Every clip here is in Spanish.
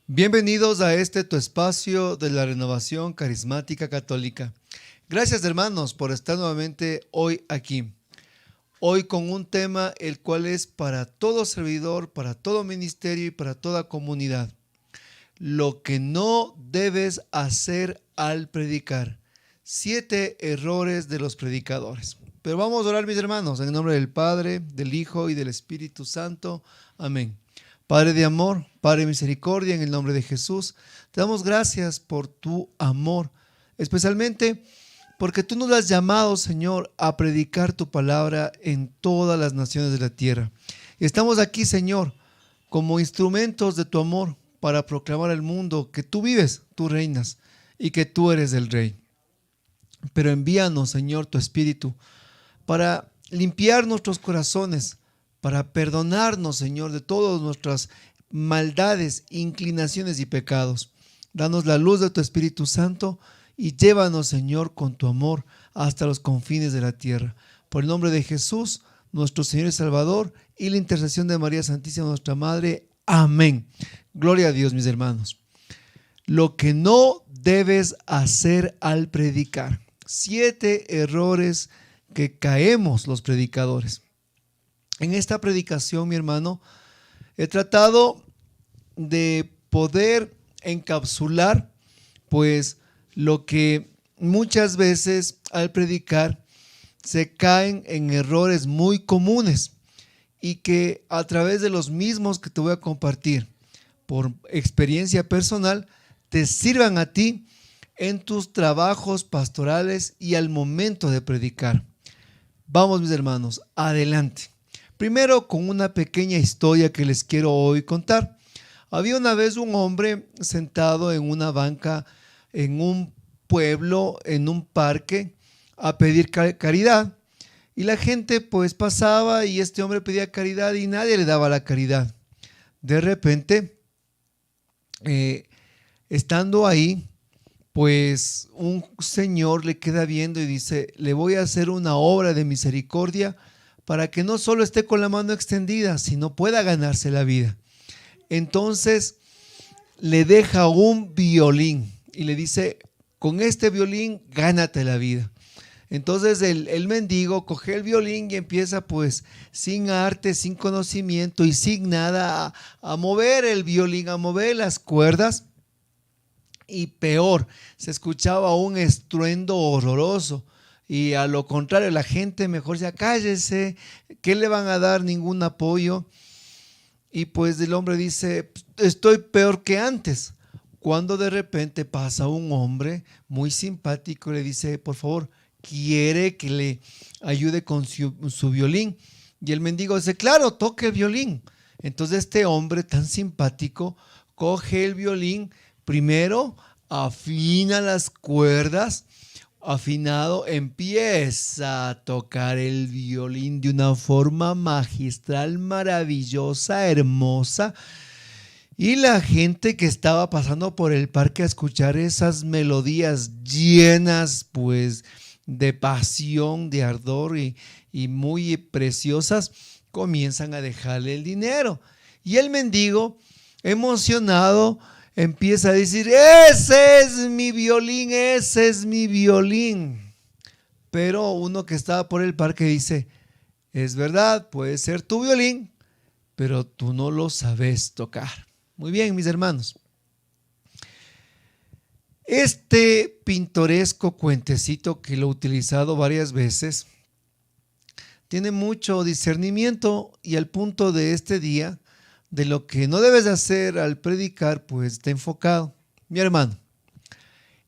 Bienvenidos a tu espacio de la renovación carismática católica. Gracias, hermanos, por estar nuevamente hoy aquí. Hoy con un tema el cual es para todo servidor, para todo ministerio y para toda comunidad. Lo que no debes hacer al predicar. 7 errores de los predicadores. Pero vamos a orar, mis hermanos, en el nombre del Padre, del Hijo y del Espíritu Santo. Amén. Padre de amor, Padre de misericordia, en el nombre de Jesús, te damos gracias por tu amor, especialmente porque tú nos has llamado, Señor, a predicar tu palabra en todas las naciones de la tierra. Y estamos aquí, Señor, como instrumentos de tu amor para proclamar al mundo que tú vives, tú reinas y que tú eres el Rey. Pero envíanos, Señor, tu Espíritu para limpiar nuestros corazones, para perdonarnos, Señor, de todas nuestras maldades, inclinaciones y pecados. Danos la luz de tu Espíritu Santo y llévanos, Señor, con tu amor hasta los confines de la tierra. Por el nombre de Jesús, nuestro Señor y Salvador, y la intercesión de María Santísima, nuestra Madre. Amén. Gloria a Dios, mis hermanos. Lo que no debes hacer al predicar. 7 errores que caemos los predicadores. En esta predicación, mi hermano, he tratado de poder encapsular pues lo que muchas veces al predicar se caen en errores muy comunes y que a través de los mismos que te voy a compartir por experiencia personal te sirvan a ti en tus trabajos pastorales y al momento de predicar. Vamos, mis hermanos, adelante. Primero, con una pequeña historia que les quiero hoy contar. Había una vez un hombre sentado en una banca en un pueblo, en un parque, a pedir caridad. Y la gente pues pasaba y este hombre pedía caridad y nadie le daba la caridad. De repente, estando ahí, pues un señor le queda viendo y dice: le voy a hacer una obra de misericordia para que no solo esté con la mano extendida, sino pueda ganarse la vida. Entonces le deja un violín y le dice: con este violín gánate la vida. Entonces el mendigo coge el violín y empieza pues sin arte, sin conocimiento y sin nada a mover el violín, a mover las cuerdas. Y peor, se escuchaba un estruendo horroroso. Y a lo contrario, la gente mejor decía: cállese, ¿qué le van a dar? Ningún apoyo. Y pues el hombre dice: estoy peor que antes. Cuando de repente pasa un hombre muy simpático y le dice: por favor, ¿quiere que le ayude con su violín? Y el mendigo dice: claro, toque el violín. Entonces este hombre tan simpático coge el violín, primero afina las cuerdas. Afinado, empieza a tocar el violín de una forma magistral, maravillosa, hermosa. Y la gente que estaba pasando por el parque a escuchar esas melodías llenas pues de pasión, de ardor y muy preciosas, comienzan a dejarle el dinero. Y el mendigo, emocionado, empieza a decir: ese es mi violín, ese es mi violín. Pero uno que estaba por el parque dice: es verdad, puede ser tu violín, pero tú no lo sabes tocar. Muy bien, mis hermanos. Este pintoresco cuentecito, que lo he utilizado varias veces, tiene mucho discernimiento, y al punto de este día, de lo que no debes hacer al predicar, pues está enfocado. Mi hermano,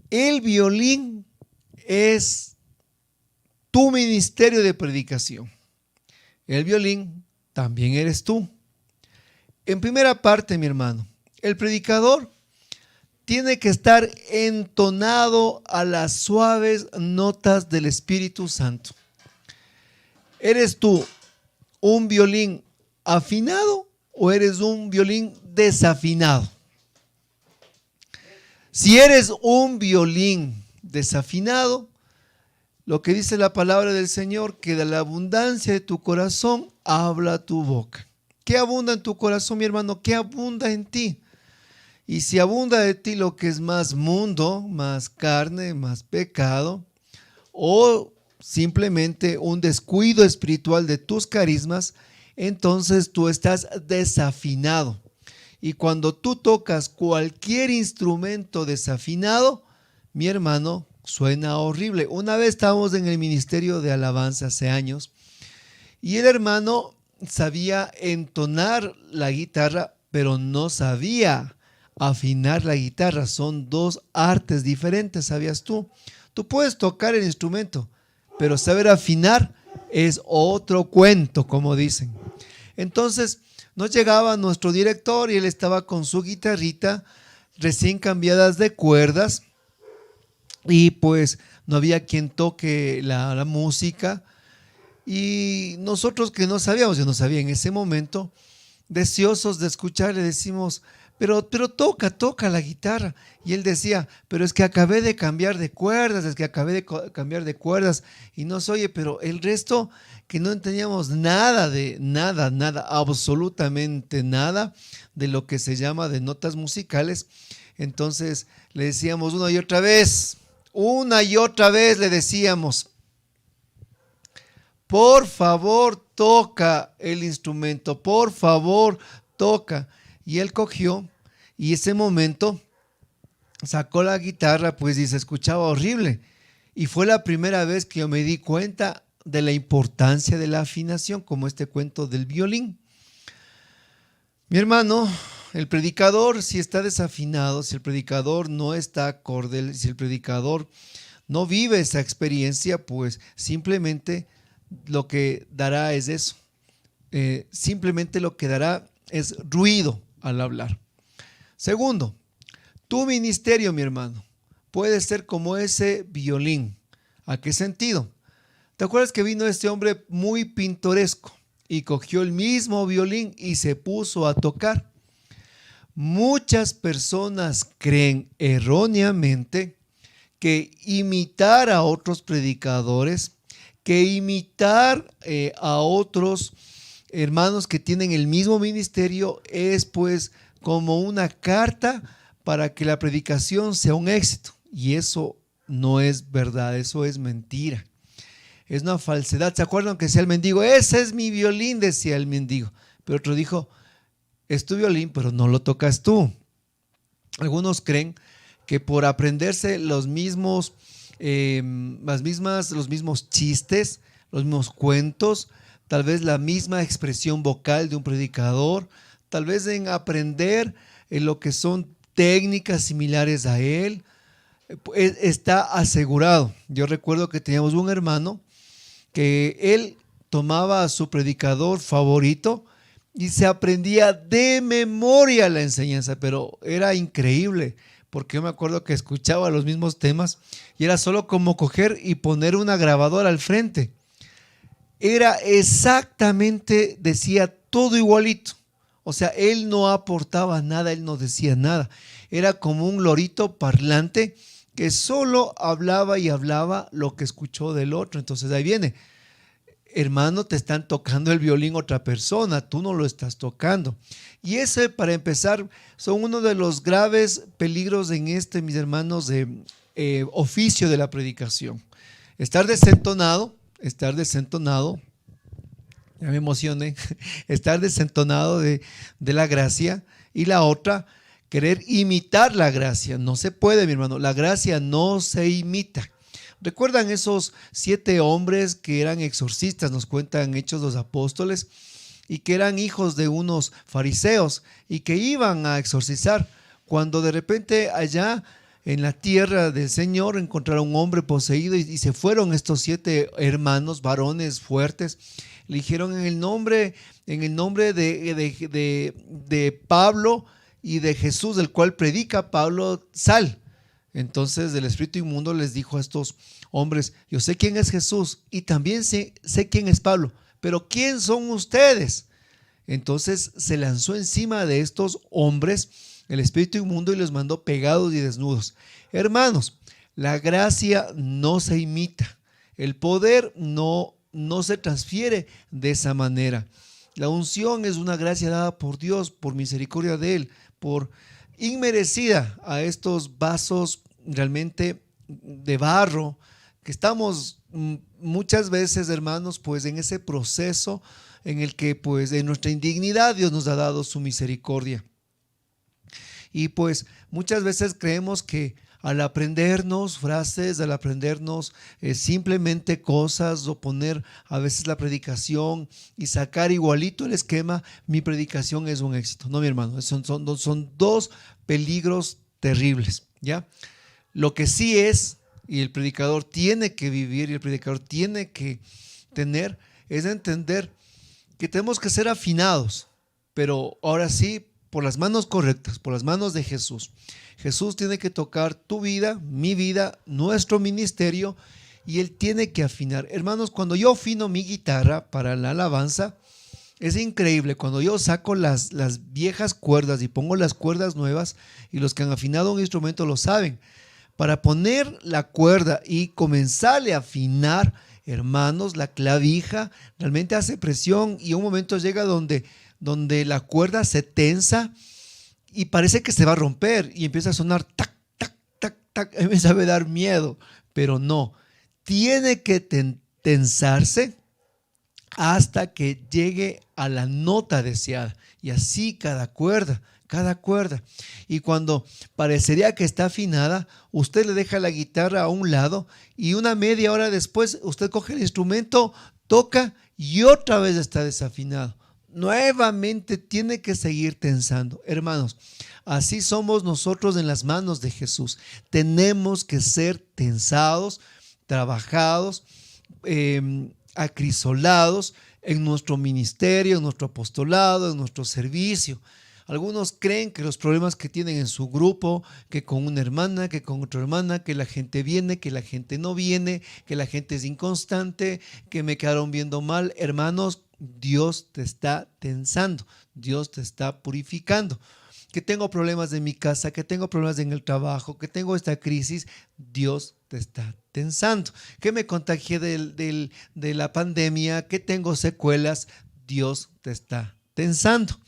el violín es tu ministerio de predicación. El violín también eres tú. En primera parte, mi hermano, el predicador tiene que estar entonado a las suaves notas del Espíritu Santo. ¿Eres tú un violín afinado o eres un violín desafinado? Si eres un violín desafinado, lo que dice la palabra del Señor, que de la abundancia de tu corazón habla tu boca. ¿Qué abunda en tu corazón, mi hermano? ¿Qué abunda en ti? Y si abunda de ti lo que es más mundo, más carne, más pecado, o simplemente un descuido espiritual de tus carismas, entonces tú estás desafinado. Y cuando tú tocas cualquier instrumento desafinado, mi hermano, suena horrible. Una vez estábamos en el ministerio de alabanza hace años y el hermano sabía entonar la guitarra, pero no sabía afinar la guitarra. Son dos artes diferentes, ¿sabías tú? Tú puedes tocar el instrumento, pero saber afinar es otro cuento, como dicen. Entonces nos llegaba nuestro director y él estaba con su guitarrita recién cambiadas de cuerdas y pues no había quien toque la música y nosotros que no sabíamos, yo no sabía en ese momento, deseosos de escuchar, le decimos, pero toca la guitarra. Y él decía, pero es que acabé de cambiar de cuerdas, cambiar de cuerdas y no se oye, pero el resto que no entendíamos nada, absolutamente nada de lo que se llama de notas musicales. Entonces le decíamos una y otra vez le decíamos, por favor toca el instrumento, por favor toca. Y él cogió y ese momento sacó la guitarra, pues y se escuchaba horrible. Y fue la primera vez que yo me di cuenta de la importancia de la afinación, como este cuento del violín. Mi hermano, el predicador, si está desafinado, si el predicador no está acorde, si el predicador no vive esa experiencia, pues simplemente lo que dará es eso. Simplemente lo que dará es ruido al hablar. Segundo, tu ministerio, mi hermano, puede ser como ese violín. ¿A qué sentido? ¿Te acuerdas que vino este hombre muy pintoresco y cogió el mismo violín y se puso a tocar? Muchas personas creen erróneamente que imitar a otros predicadores, que imitar a otros hermanos que tienen el mismo ministerio es pues como una carta para que la predicación sea un éxito. Y eso no es verdad, eso es mentira. Es una falsedad. ¿Se acuerdan que decía el mendigo? Ese es mi violín, decía el mendigo. Pero otro dijo, es tu violín, pero no lo tocas tú. Algunos creen que por aprenderse los mismos chistes, los mismos cuentos, tal vez la misma expresión vocal de un predicador, tal vez en aprender lo que son técnicas similares a él, está asegurado. Yo recuerdo que teníamos un hermano que él tomaba a su predicador favorito y se aprendía de memoria la enseñanza, pero era increíble, porque yo me acuerdo que escuchaba los mismos temas y era solo como coger y poner una grabadora al frente. Era exactamente, decía todo igualito. O sea, él no aportaba nada, él no decía nada. Era como un lorito parlante que solo hablaba y hablaba lo que escuchó del otro. Entonces ahí viene, hermano, te están tocando el violín otra persona, tú no lo estás tocando. Y ese, para empezar, son uno de los graves peligros en mis hermanos, de oficio de la predicación. Estar desentonado, ya me emocioné, estar desentonado de la gracia, y la otra, querer imitar la gracia. No se puede, mi hermano, la gracia no se imita. ¿Recuerdan esos 7 hombres que eran exorcistas? Nos cuentan Hechos de los Apóstoles, y que eran hijos de unos fariseos y que iban a exorcizar. Cuando de repente allá en la tierra del Señor encontraron un hombre poseído y se fueron estos 7 hermanos, varones fuertes. Le dijeron en el nombre de Pablo y de Jesús, del cual predica Pablo, sal. Entonces el espíritu inmundo les dijo a estos hombres, yo sé quién es Jesús y también sé quién es Pablo, pero ¿quién son ustedes? Entonces se lanzó encima de estos hombres el espíritu inmundo y los mandó pegados y desnudos. Hermanos, la gracia no se imita, el poder no se transfiere de esa manera. La unción es una gracia dada por Dios, por misericordia de Él, inmerecida a estos vasos realmente de barro que estamos muchas veces, hermanos, pues en ese proceso en el que pues en nuestra indignidad Dios nos ha dado su misericordia. Y pues muchas veces creemos que al aprendernos frases, al aprendernos simplemente cosas o poner a veces la predicación y sacar igualito el esquema, mi predicación es un éxito. No, mi hermano, son dos peligros terribles, ¿ya? Lo que sí es, y el predicador tiene que vivir y el predicador tiene que tener, es entender que tenemos que ser afinados, pero ahora sí, por las manos correctas, por las manos de Jesús. Jesús tiene que tocar tu vida, mi vida, nuestro ministerio, y Él tiene que afinar. Hermanos, cuando yo afino mi guitarra para la alabanza, es increíble. Cuando yo saco las viejas cuerdas y pongo las cuerdas nuevas, y los que han afinado un instrumento lo saben, para poner la cuerda y comenzarle a afinar, hermanos, la clavija realmente hace presión y un momento llega donde la cuerda se tensa y parece que se va a romper y empieza a sonar tac, tac, tac, tac. Me sabe dar miedo, pero no. Tiene que tensarse hasta que llegue a la nota deseada. Y así cada cuerda. Y cuando parecería que está afinada, usted le deja la guitarra a un lado y una media hora después usted coge el instrumento, toca y otra vez está desafinado. Nuevamente tiene que seguir tensando. Hermanos, así somos nosotros en las manos de Jesús. Tenemos que ser tensados, trabajados, acrisolados en nuestro ministerio, en nuestro apostolado, en nuestro servicio. Algunos creen que los problemas que tienen en su grupo, que con una hermana, que con otra hermana, que la gente viene, que la gente no viene, que la gente es inconstante, que me quedaron viendo mal. Hermanos, Dios te está tensando, Dios te está purificando. Que tengo problemas en mi casa, que tengo problemas en el trabajo, que tengo esta crisis, Dios te está tensando. Que me contagié de la pandemia, que tengo secuelas, Dios te está tensando.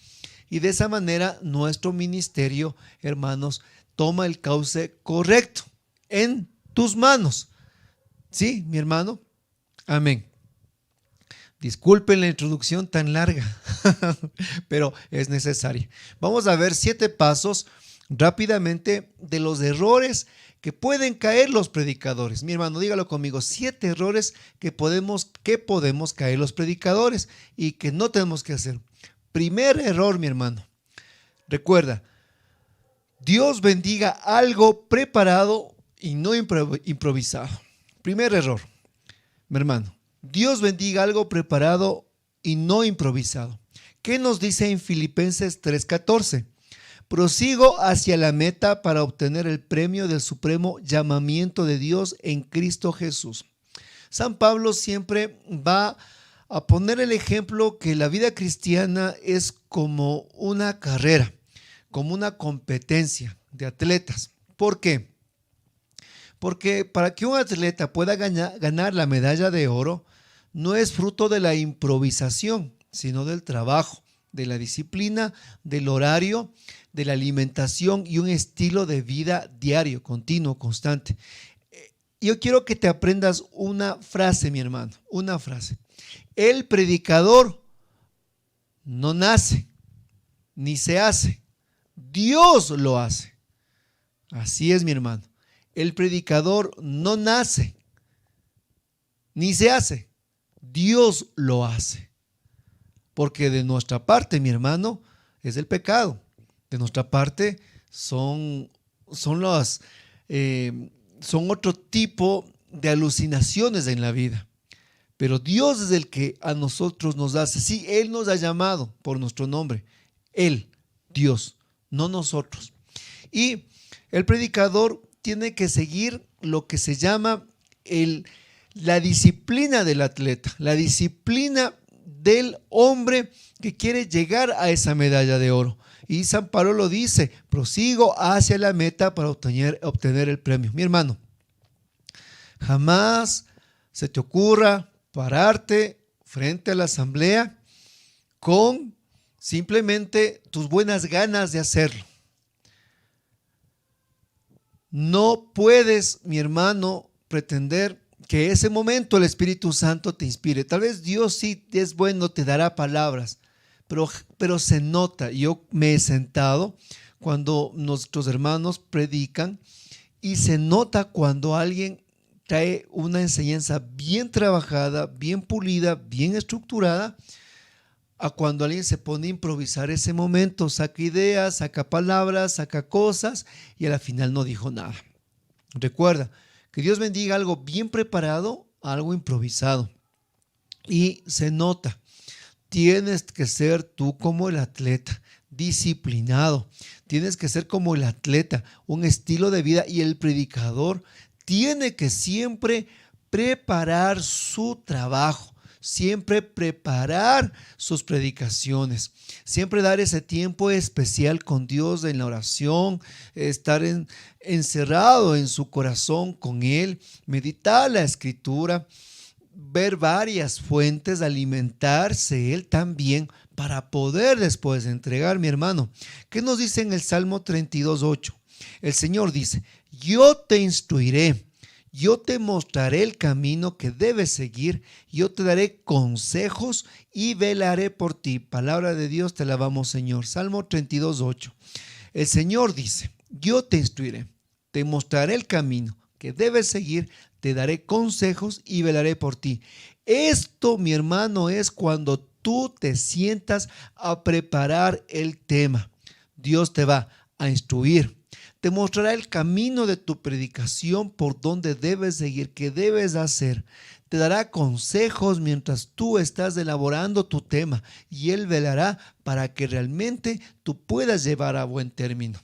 Y de esa manera nuestro ministerio, hermanos, toma el cauce correcto en tus manos. ¿Sí, mi hermano? Amén. Disculpen la introducción tan larga, pero es necesaria. Vamos a ver 7 pasos rápidamente de los errores que pueden caer los predicadores. Mi hermano, dígalo conmigo, 7 errores que podemos caer los predicadores y que no tenemos que hacer. Primer error, mi hermano. Recuerda, Dios bendiga algo preparado y no improvisado. Primer error, mi hermano. Dios bendiga algo preparado y no improvisado. ¿Qué nos dice en Filipenses 3:14? Prosigo hacia la meta para obtener el premio del supremo llamamiento de Dios en Cristo Jesús. San Pablo siempre va a poner el ejemplo que la vida cristiana es como una carrera, como una competencia de atletas. ¿Por qué? Porque para que un atleta pueda ganar la medalla de oro, no es fruto de la improvisación, sino del trabajo, de la disciplina, del horario, de la alimentación y un estilo de vida diario, continuo, constante. Yo quiero que te aprendas una frase, mi hermano, una frase. El predicador no nace, ni se hace. Dios lo hace. Así es, mi hermano. El predicador no nace, ni se hace. Dios lo hace. Porque de nuestra parte, mi hermano, es el pecado. De nuestra parte son otro tipo de alucinaciones en la vida. Pero Dios es el que a nosotros nos hace. Sí, Él nos ha llamado por nuestro nombre. Él, Dios, no nosotros. Y el predicador tiene que seguir lo que se llama la disciplina del atleta, la disciplina del hombre que quiere llegar a esa medalla de oro. Y San Pablo lo dice, prosigo hacia la meta para obtener el premio. Mi hermano, jamás se te ocurra pararte frente a la asamblea con simplemente tus buenas ganas de hacerlo. No puedes, mi hermano, pretender que ese momento el Espíritu Santo te inspire. Tal vez Dios sí es bueno, te dará palabras, pero se nota. Yo me he sentado cuando nuestros hermanos predican y se nota cuando alguien trae una enseñanza bien trabajada, bien pulida, bien estructurada, a cuando alguien se pone a improvisar ese momento, saca ideas, saca palabras, saca cosas y a la final no dijo nada. Recuerda, que Dios bendiga algo bien preparado, algo improvisado. Y se nota, tienes que ser tú como el atleta, disciplinado. Tienes que ser como el atleta, un estilo de vida, y el predicador tiene que siempre preparar su trabajo, siempre preparar sus predicaciones, siempre dar ese tiempo especial con Dios en la oración, estar encerrado en su corazón con Él, meditar la escritura, ver varias fuentes, alimentarse Él también para poder después entregar, mi hermano. ¿Qué nos dice en el Salmo 32:8? El Señor dice: yo te instruiré, yo te mostraré el camino que debes seguir, yo te daré consejos y velaré por ti. Palabra de Dios, te alabamos, Señor. Salmo 32:8. El Señor dice: yo te instruiré, te mostraré el camino que debes seguir, te daré consejos y velaré por ti. Esto, mi hermano, es cuando tú te sientas a preparar el tema. Dios te va a instruir, te mostrará el camino de tu predicación, por donde debes seguir, qué debes hacer. Te dará consejos mientras tú estás elaborando tu tema, y Él velará para que realmente tú puedas llevar a buen término.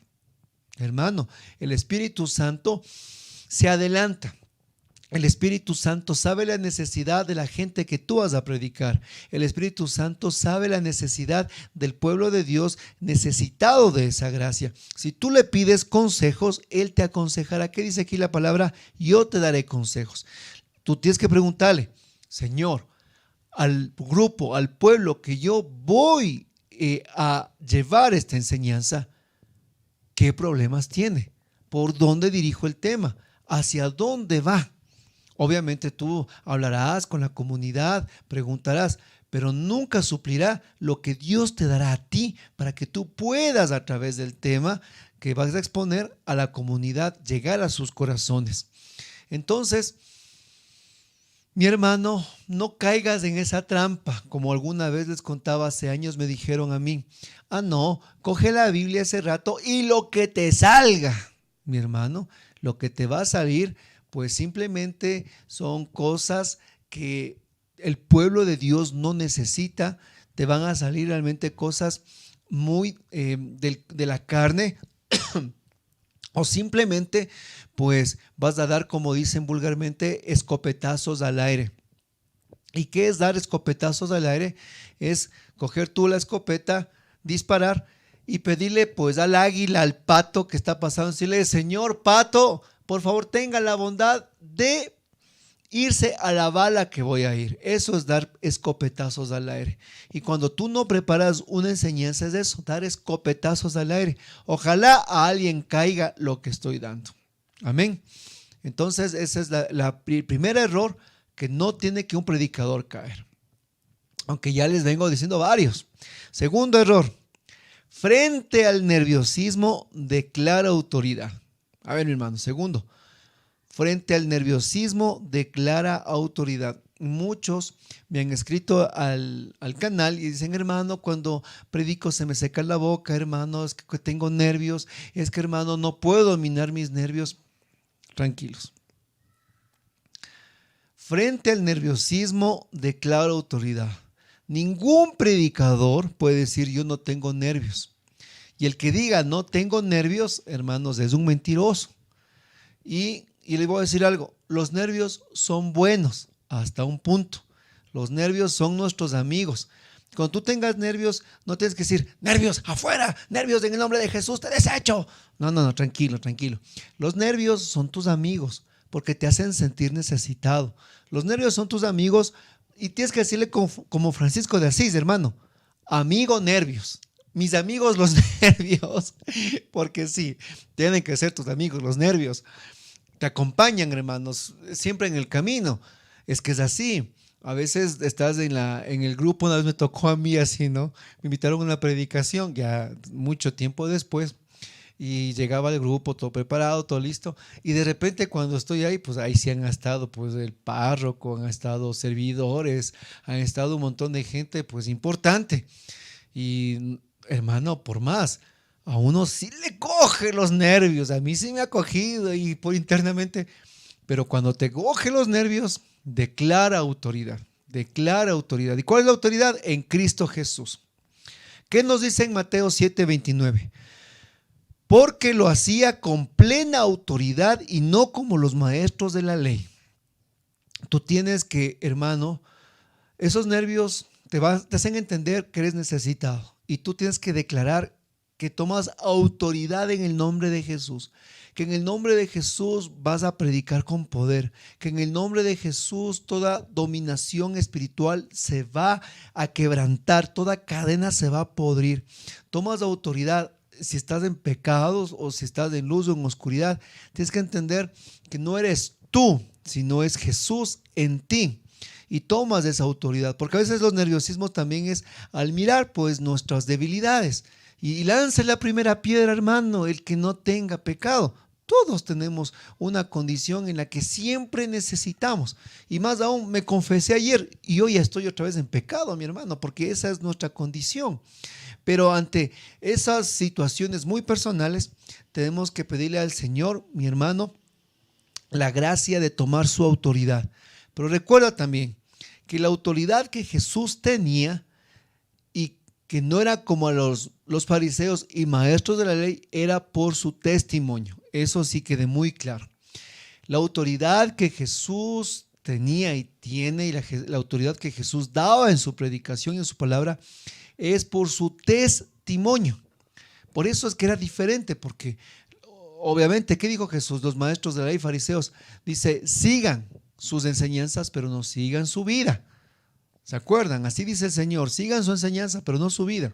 Hermano, el Espíritu Santo se adelanta. El Espíritu Santo sabe la necesidad de la gente que tú vas a predicar. El Espíritu Santo sabe la necesidad del pueblo de Dios necesitado de esa gracia. Si tú le pides consejos, Él te aconsejará. ¿Qué dice aquí la palabra? Yo te daré consejos. Tú tienes que preguntarle: Señor, al grupo, al pueblo que yo voy a llevar esta enseñanza, ¿qué problemas tiene? ¿Por dónde dirijo el tema? ¿Hacia dónde va? Obviamente tú hablarás con la comunidad, preguntarás, pero nunca suplirá lo que Dios te dará a ti para que tú puedas, a través del tema que vas a exponer a la comunidad, llegar a sus corazones. Entonces, mi hermano, no caigas en esa trampa, como alguna vez les contaba hace años, me dijeron a mí: no, coge la Biblia ese rato y lo que te salga. Mi hermano, lo que te va a salir, pues simplemente son cosas que el pueblo de Dios no necesita. Te van a salir realmente cosas muy de la carne o simplemente pues vas a dar, como dicen vulgarmente, escopetazos al aire. ¿Y qué es dar escopetazos al aire? Es coger tú la escopeta, disparar y pedirle pues al águila, al pato que está pasando, decirle: señor pato, por favor tenga la bondad de irse a la bala que voy a ir. Eso es dar escopetazos al aire. Y cuando tú no preparas una enseñanza, es eso, dar escopetazos al aire. Ojalá a alguien caiga lo que estoy dando. Amén. Entonces ese es el primer error que no tiene que un predicador caer. Aunque ya les vengo diciendo varios. Segundo error: frente al nerviosismo declara autoridad. A ver, mi hermano, segundo, frente al nerviosismo declara autoridad. Muchos me han escrito al canal y dicen: hermano, cuando predico se me seca la boca, hermano, es que tengo nervios, es que, hermano, no puedo dominar mis nervios. Tranquilos. Frente al nerviosismo declara autoridad. Ningún predicador puede decir: yo no tengo nervios. Y el que diga no tengo nervios, hermanos, es un mentiroso. Y les voy a decir algo: los nervios son buenos hasta un punto. Los nervios son nuestros amigos. Cuando tú tengas nervios, no tienes que decir: nervios afuera, nervios en el nombre de Jesús, te desecho. No, tranquilo. Los nervios son tus amigos porque te hacen sentir necesitado. Los nervios son tus amigos y tienes que decirle como Francisco de Asís: hermano, amigo nervios. mis amigos los nervios, porque sí, tienen que ser tus amigos los nervios. Te acompañan, hermanos, siempre en el camino. Es que es así. A veces estás en el grupo, una vez me tocó a mí así, ¿no? Me invitaron a una predicación ya mucho tiempo después y llegaba el grupo todo preparado, todo listo y de repente cuando estoy ahí, pues ahí sí han estado pues el párroco, han estado servidores, han estado un montón de gente pues importante y hermano, por más, a uno sí le coge los nervios, a mí sí me ha cogido y por internamente, pero cuando te coge los nervios, declara autoridad, declara autoridad. ¿Y cuál es la autoridad? En Cristo Jesús. ¿Qué nos dice en Mateo 7:29? Porque lo hacía con plena autoridad y no como los maestros de la ley. Tú tienes que, hermano, esos nervios te hacen entender que eres necesitado y tú tienes que declarar que tomas autoridad en el nombre de Jesús, que en el nombre de Jesús vas a predicar con poder, que en el nombre de Jesús toda dominación espiritual se va a quebrantar, toda cadena se va a podrir. Tomas autoridad. Si estás en pecados o si estás en luz o en oscuridad, tienes que entender que no eres tú, sino es Jesús en ti. Y tomas esa autoridad, porque a veces los nerviosismos también es al mirar pues nuestras debilidades. Y lance la primera piedra, hermano, el que no tenga pecado. Todos tenemos una condición en la que siempre necesitamos. Y más aún, me confesé ayer y hoy estoy otra vez en pecado, mi hermano, porque esa es nuestra condición. Pero ante esas situaciones muy personales, tenemos que pedirle al Señor, mi hermano, la gracia de tomar su autoridad. Pero recuerda también que la autoridad que Jesús tenía y que no era como a los fariseos y maestros de la ley, era por su testimonio. Eso sí quede muy claro. La autoridad que Jesús tenía y tiene y la autoridad que Jesús daba en su predicación y en su palabra es por su testimonio. Por eso es que era diferente, porque obviamente, ¿qué dijo Jesús? Los maestros de la ley, fariseos, dice, sigan sus enseñanzas, pero no sigan su vida. ¿Se acuerdan? Así dice el Señor, sigan su enseñanza, pero no su vida.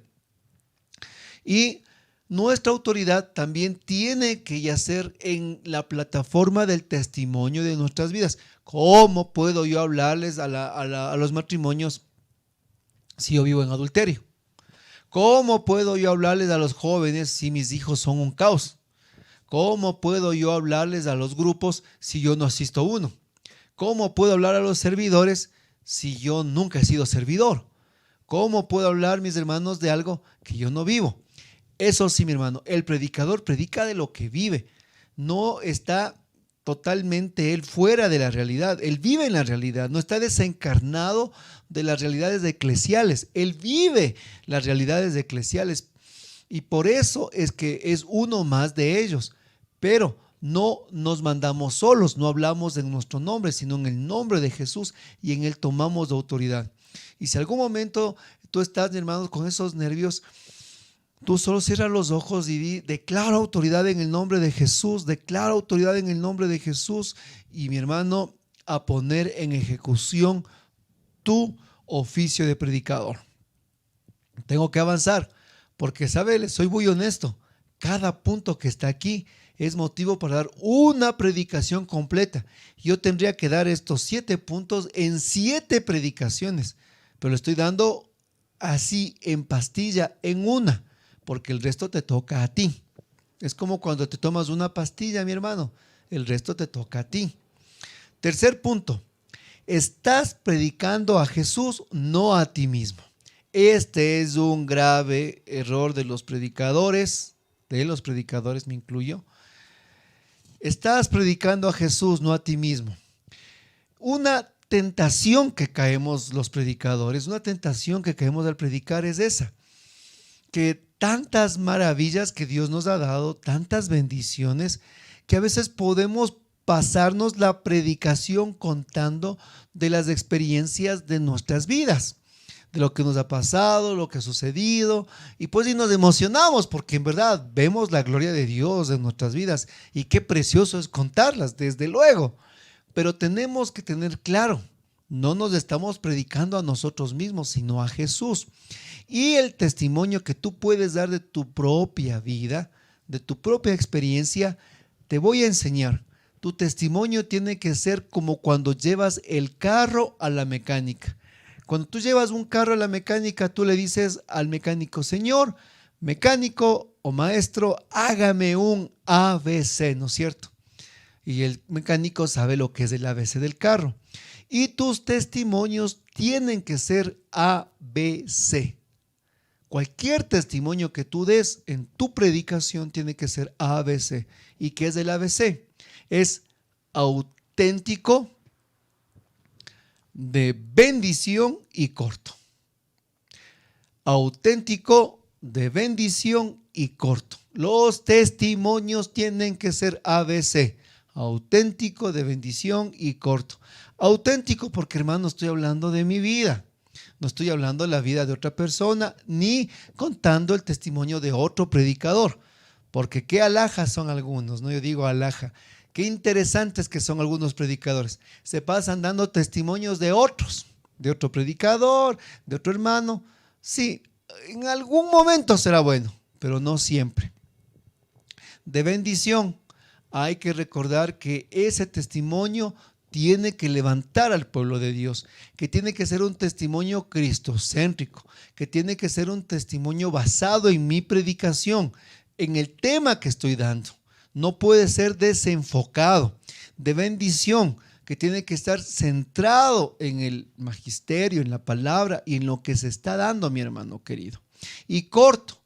Y nuestra autoridad también tiene que yacer en la plataforma del testimonio de nuestras vidas. ¿Cómo puedo yo hablarles a los matrimonios si yo vivo en adulterio? ¿Cómo puedo yo hablarles a los jóvenes si mis hijos son un caos? ¿Cómo puedo yo hablarles a los grupos si yo no asisto a uno? ¿Cómo puedo hablar a los servidores si yo nunca he sido servidor? ¿Cómo puedo hablar, mis hermanos, de algo que yo no vivo? Eso sí, mi hermano, el predicador predica de lo que vive. No está totalmente él fuera de la realidad. Él vive en la realidad, no está desencarnado de las realidades eclesiales. Él vive las realidades eclesiales y por eso es que es uno más de ellos. Pero no nos mandamos solos, no hablamos en nuestro nombre, sino en el nombre de Jesús y en él tomamos autoridad. Y si algún momento tú estás, mi hermano, con esos nervios, tú solo cierras los ojos y declaro autoridad en el nombre de Jesús, declaro autoridad en el nombre de Jesús y mi hermano, a poner en ejecución tu oficio de predicador. Tengo que avanzar porque, ¿sabe? Soy muy honesto. Cada punto que está aquí es motivo para dar una predicación completa. Yo tendría que dar estos 7 puntos en 7 predicaciones, pero le estoy dando así en pastilla en una, porque el resto te toca a ti. Es como cuando te tomas una pastilla, mi hermano, el resto te toca a ti. Tercer punto, estás predicando a Jesús, no a ti mismo. Este es un grave error de los predicadores me incluyo. Estás predicando a Jesús, no a ti mismo. Una tentación que caemos los predicadores, una tentación que caemos al predicar es esa, que tantas maravillas que Dios nos ha dado, tantas bendiciones, que a veces podemos pasarnos la predicación contando de las experiencias de nuestras vidas, de lo que nos ha pasado, lo que ha sucedido, y pues y nos emocionamos porque en verdad vemos la gloria de Dios en nuestras vidas y qué precioso es contarlas, desde luego, pero tenemos que tener claro, no nos estamos predicando a nosotros mismos, sino a Jesús. Y el testimonio que tú puedes dar de tu propia vida, de tu propia experiencia, te voy a enseñar. Tu testimonio tiene que ser como cuando llevas el carro a la mecánica. Cuando tú llevas un carro a la mecánica, tú le dices al mecánico: señor mecánico o maestro, hágame un ABC, ¿no es cierto? Y el mecánico sabe lo que es el ABC del carro. Y tus testimonios tienen que ser ABC. Cualquier testimonio que tú des en tu predicación tiene que ser ABC. ¿Y qué es el ABC? Es auténtico, de bendición y corto. Auténtico, de bendición y corto. Los testimonios tienen que ser ABC. Auténtico, de bendición y corto. Auténtico porque, hermano, estoy hablando de mi vida. No estoy hablando de la vida de otra persona, ni contando el testimonio de otro predicador. Porque qué alhajas son algunos, ¿no? Yo digo alhaja. Qué interesantes que son algunos predicadores. Se pasan dando testimonios de otros, de otro predicador, de otro hermano. Sí, en algún momento será bueno, pero no siempre. De bendición, hay que recordar que ese testimonio tiene que levantar al pueblo de Dios, que tiene que ser un testimonio cristocéntrico, que tiene que ser un testimonio basado en mi predicación, en el tema que estoy dando. No puede ser desenfocado. De bendición, que tiene que estar centrado en el magisterio, en la palabra y en lo que se está dando, mi hermano querido. Y corto.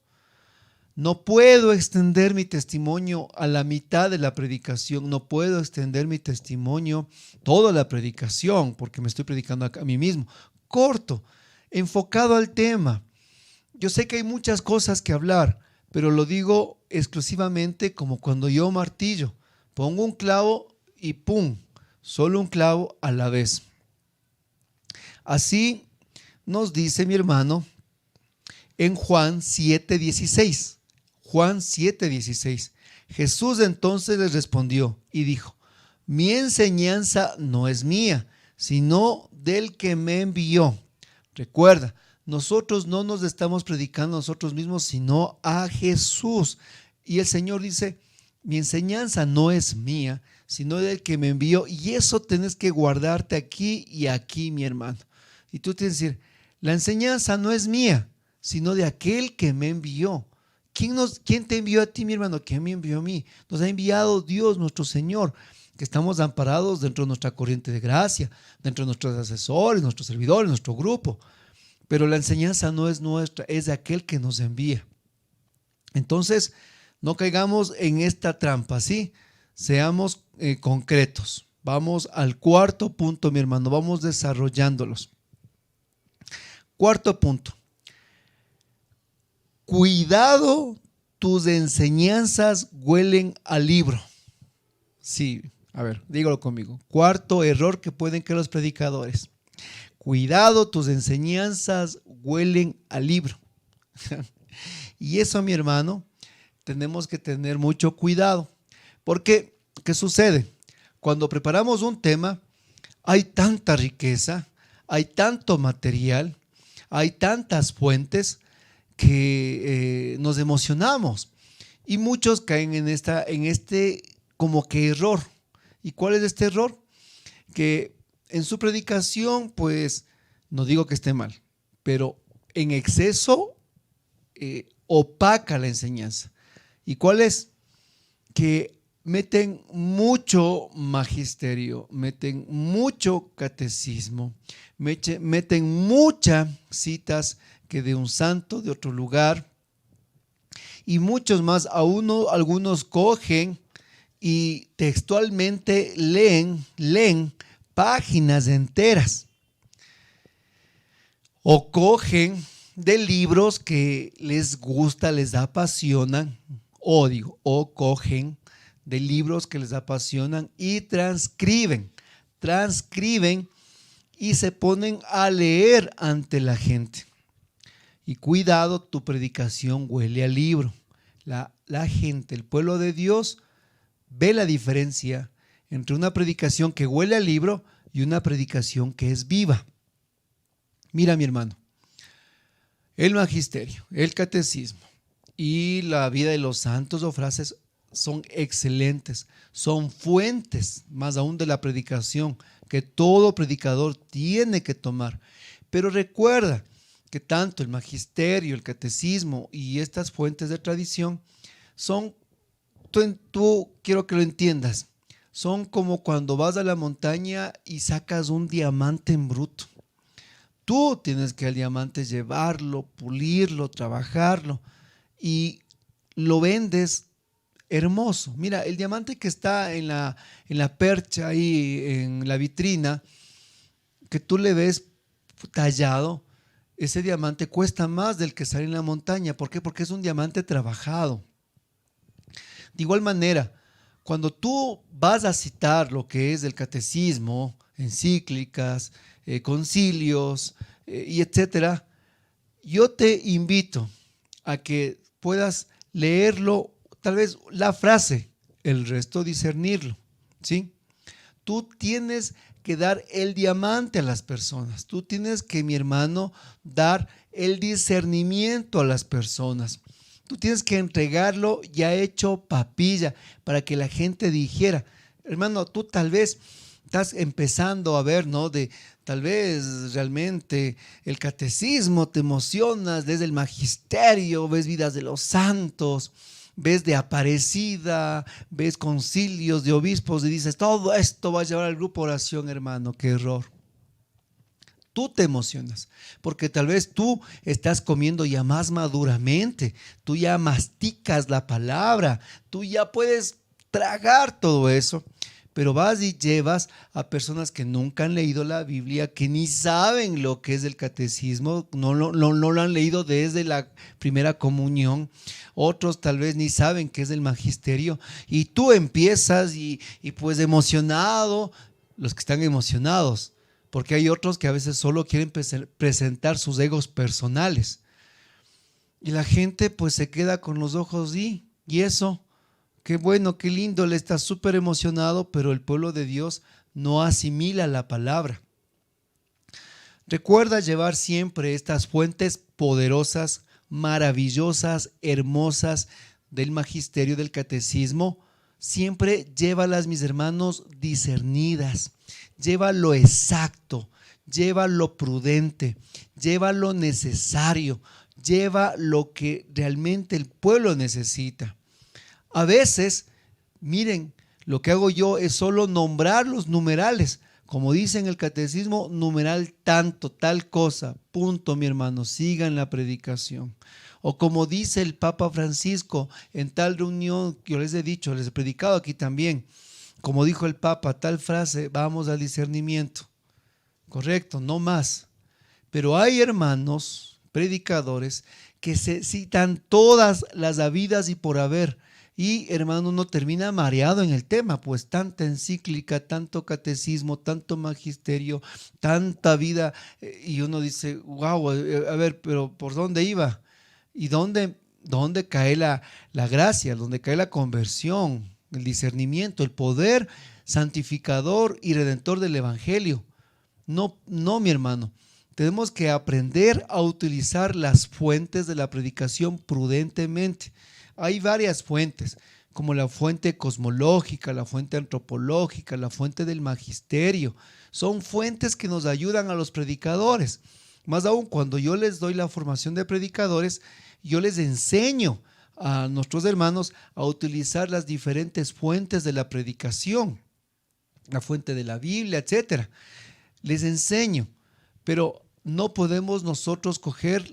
No puedo extender mi testimonio a la mitad de la predicación, no puedo extender mi testimonio toda la predicación, porque me estoy predicando a mí mismo. Corto, enfocado al tema. Yo sé que hay muchas cosas que hablar, pero lo digo exclusivamente como cuando yo martillo. Pongo un clavo y ¡pum! Solo un clavo a la vez. Así nos dice mi hermano en Juan 7:16. Juan 7:16. Jesús entonces les respondió y dijo: mi enseñanza no es mía, sino del que me envió. Recuerda, nosotros no nos estamos predicando a nosotros mismos, sino a Jesús. Y el Señor dice: mi enseñanza no es mía, sino del que me envió. Y eso tienes que guardarte aquí y aquí, mi hermano. Y tú tienes que decir: la enseñanza no es mía, sino de aquel que me envió. ¿Quién te envió a ti, mi hermano? ¿Quién me envió a mí? Nos ha enviado Dios, nuestro Señor, que estamos amparados dentro de nuestra corriente de gracia, dentro de nuestros asesores, nuestros servidores, nuestro grupo. Pero la enseñanza no es nuestra, es de aquel que nos envía. Entonces, no caigamos en esta trampa, ¿sí? Seamos concretos. Vamos al cuarto punto, mi hermano. Vamos desarrollándolos. Cuarto punto. Cuidado, tus enseñanzas huelen a libro. Sí, a ver, dígalo conmigo. Cuarto error que pueden caer los predicadores. Cuidado, tus enseñanzas huelen a libro. Y eso, mi hermano, tenemos que tener mucho cuidado. Porque, ¿qué sucede? Cuando preparamos un tema, hay tanta riqueza, hay tanto material, hay tantas fuentes que nos emocionamos y muchos caen en este como que error. ¿Y cuál es este error? Que en su predicación, pues, no digo que esté mal, pero en exceso opaca la enseñanza. ¿Y cuál es? Que meten mucho magisterio, meten mucho catecismo, meten muchas citas que de un santo, de otro lugar, y muchos más. Algunos cogen y textualmente leen páginas enteras, o cogen de libros que les gusta, les apasionan, o cogen de libros que les apasionan y transcriben y se ponen a leer ante la gente. Y cuidado, tu predicación huele a libro. La gente, el pueblo de Dios, ve la diferencia entre una predicación que huele al libro y una predicación que es viva. Mira, mi hermano, el magisterio, el catecismo y la vida de los santos o frases son excelentes, son fuentes más aún de la predicación que todo predicador tiene que tomar. Pero recuerda que tanto el magisterio, el catecismo y estas fuentes de tradición son, tú quiero que lo entiendas, son como cuando vas a la montaña y sacas un diamante en bruto. Tú tienes que al diamante llevarlo, pulirlo, trabajarlo y lo vendes hermoso. Mira, el diamante que está en la percha ahí en la vitrina, que tú le ves tallado, ese diamante cuesta más del que sale en la montaña. ¿Por qué? Porque es un diamante trabajado. De igual manera, cuando tú vas a citar lo que es el catecismo, encíclicas, concilios y etcétera, yo te invito a que puedas leerlo, tal vez la frase, el resto discernirlo, ¿sí? Tú tienes que dar el diamante a las personas. Tú tienes que, mi hermano, dar el discernimiento a las personas. Tú tienes que entregarlo ya hecho papilla para que la gente dijera. Hermano, tú tal vez estás empezando a ver, ¿no? Tal vez realmente el catecismo te emocionas desde el magisterio, ves vidas de los santos, ves de Aparecida, ves concilios de obispos y dices, todo esto va a llevar al grupo de oración, hermano, qué error. Tú te emocionas, porque tal vez tú estás comiendo ya más maduramente, tú ya masticas la palabra, tú ya puedes tragar todo eso, pero vas y llevas a personas que nunca han leído la Biblia, que ni saben lo que es el catecismo, no lo han leído desde la primera comunión, otros tal vez ni saben qué es el magisterio, y tú empiezas y pues emocionado, los que están emocionados, porque hay otros que a veces solo quieren presentar sus egos personales, y la gente pues se queda con los ojos y eso. Qué bueno, qué lindo, él está súper emocionado, pero el pueblo de Dios no asimila la palabra. Recuerda llevar siempre estas fuentes poderosas, maravillosas, hermosas del magisterio del catecismo. Siempre llévalas, mis hermanos, discernidas. Lleva lo exacto, lleva lo prudente, lleva lo necesario, lleva lo que realmente el pueblo necesita. A veces, miren, lo que hago yo es solo nombrar los numerales. Como dice en el catecismo, numeral tanto, tal cosa, punto, mi hermano, sigan la predicación. O como dice el Papa Francisco en tal reunión que yo les he dicho, les he predicado aquí también, como dijo el Papa, tal frase, vamos al discernimiento. Correcto, no más. Pero hay hermanos, predicadores, que se citan todas las habidas y por haber. Y hermano, uno termina mareado en el tema, pues tanta encíclica, tanto catecismo, tanto magisterio, tanta vida, y uno dice, wow, a ver, pero ¿por dónde iba? ¿Y dónde cae la gracia? ¿Dónde cae la conversión, el discernimiento, el poder santificador y redentor del evangelio? No, no, mi hermano. Tenemos que aprender a utilizar las fuentes de la predicación prudentemente. Hay varias fuentes, como la fuente cosmológica, la fuente antropológica, la fuente del magisterio. Son fuentes que nos ayudan a los predicadores. Más aún, cuando yo les doy la formación de predicadores, yo les enseño a nuestros hermanos a utilizar las diferentes fuentes de la predicación, la fuente de la Biblia, etcétera. Les enseño, pero no podemos nosotros coger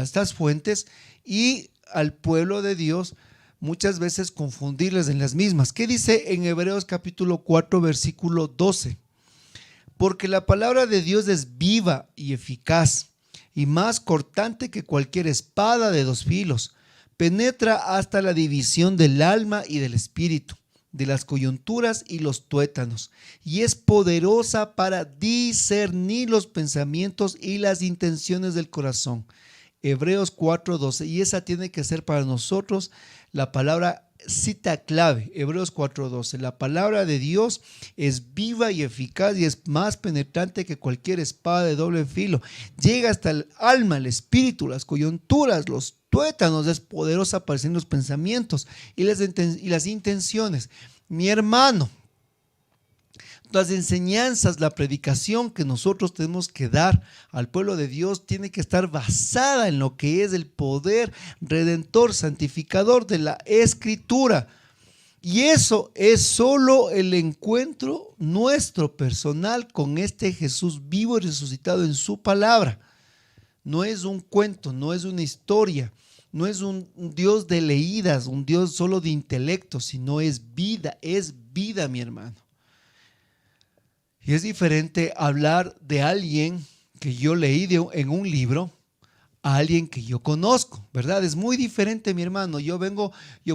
estas fuentes y al pueblo de Dios muchas veces confundirles en las mismas. ¿Qué dice en Hebreos capítulo 4 versículo 12? Porque la palabra de Dios es viva y eficaz y más cortante que cualquier espada de dos filos. Penetra hasta la división del alma y del espíritu, de las coyunturas y los tuétanos, y es poderosa para discernir los pensamientos y las intenciones del corazón. Hebreos 4:12, y esa tiene que ser para nosotros la palabra cita clave, Hebreos 4:12. La palabra de Dios es viva y eficaz y es más penetrante que cualquier espada de doble filo. Llega hasta el alma, el espíritu, las coyunturas, los tuétanos. Es poderosa para decir los pensamientos y las intenciones. Mi hermano, las enseñanzas, la predicación que nosotros tenemos que dar al pueblo de Dios tiene que estar basada en lo que es el poder redentor, santificador de la Escritura. Y eso es solo el encuentro nuestro personal con este Jesús vivo y resucitado en su palabra. No es un cuento, no es una historia, no es un Dios de leídas, un Dios solo de intelecto, sino es vida, mi hermano. Y es diferente hablar de alguien que yo leí en un libro a alguien que yo conozco, ¿verdad? Es muy diferente, mi hermano. Yo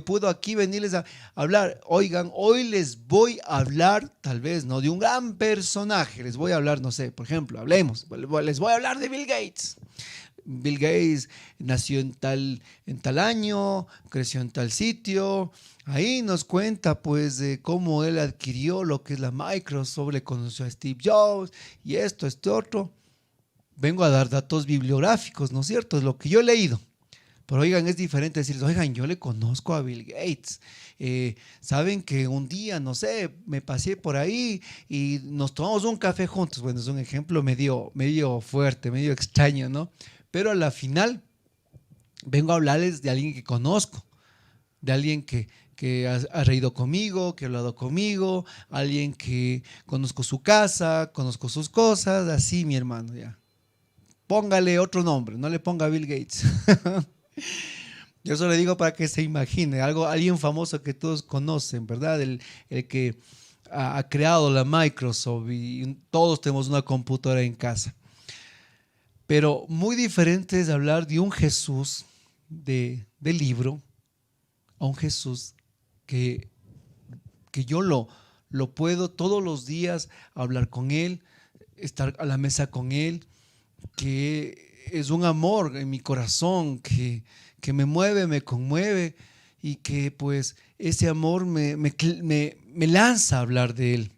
puedo aquí venirles a hablar. Oigan, hoy les voy a hablar, tal vez, no de un gran personaje. Les voy a hablar, no sé, por ejemplo, les voy a hablar de Bill Gates. Bill Gates nació en tal año, creció en tal sitio. Ahí nos cuenta pues de cómo él adquirió lo que es la Microsoft, le conoció a Steve Jobs y este otro. Vengo a dar datos bibliográficos, ¿no es cierto? Es lo que yo he leído. Pero oigan, es diferente decirles, oigan, yo le conozco a Bill Gates. Saben que un día, no sé, me pasé por ahí y nos tomamos un café juntos. Bueno, es un ejemplo medio fuerte, medio extraño, ¿no? Pero a la final vengo a hablarles de alguien que conozco, de alguien que ha reído conmigo, que ha hablado conmigo, alguien que conozco su casa, conozco sus cosas, así mi hermano, ya. Póngale otro nombre, no le ponga Bill Gates. Yo solo le digo para que se imagine, alguien famoso que todos conocen, ¿verdad? El que ha creado la Microsoft y todos tenemos una computadora en casa. Pero muy diferente es hablar de un Jesús del libro a un Jesús que yo lo puedo todos los días hablar con Él, estar a la mesa con Él, que es un amor en mi corazón, que me mueve, me conmueve y que pues ese amor me lanza a hablar de Él.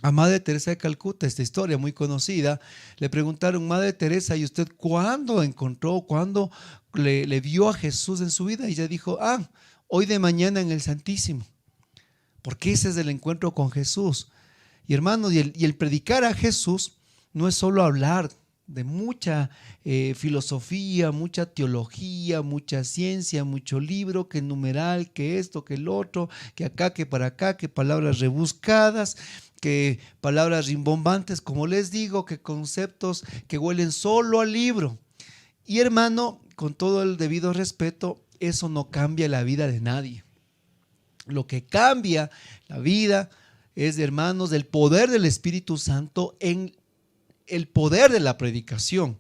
A Madre Teresa de Calcuta, esta historia muy conocida, le preguntaron, Madre Teresa, ¿y usted cuándo le vio a Jesús en su vida? Y ella dijo, hoy de mañana en el Santísimo, porque ese es el encuentro con Jesús. Y hermanos, y el predicar a Jesús no es solo hablar de mucha filosofía, mucha teología, mucha ciencia, mucho libro, que numeral, que esto, que el otro, que acá, que para acá, que palabras rebuscadas, que palabras rimbombantes, como les digo, que conceptos que huelen solo al libro. Y hermano, con todo el debido respeto, eso no cambia la vida de nadie. Lo que cambia la vida es, hermanos, el poder del Espíritu Santo en el poder de la predicación.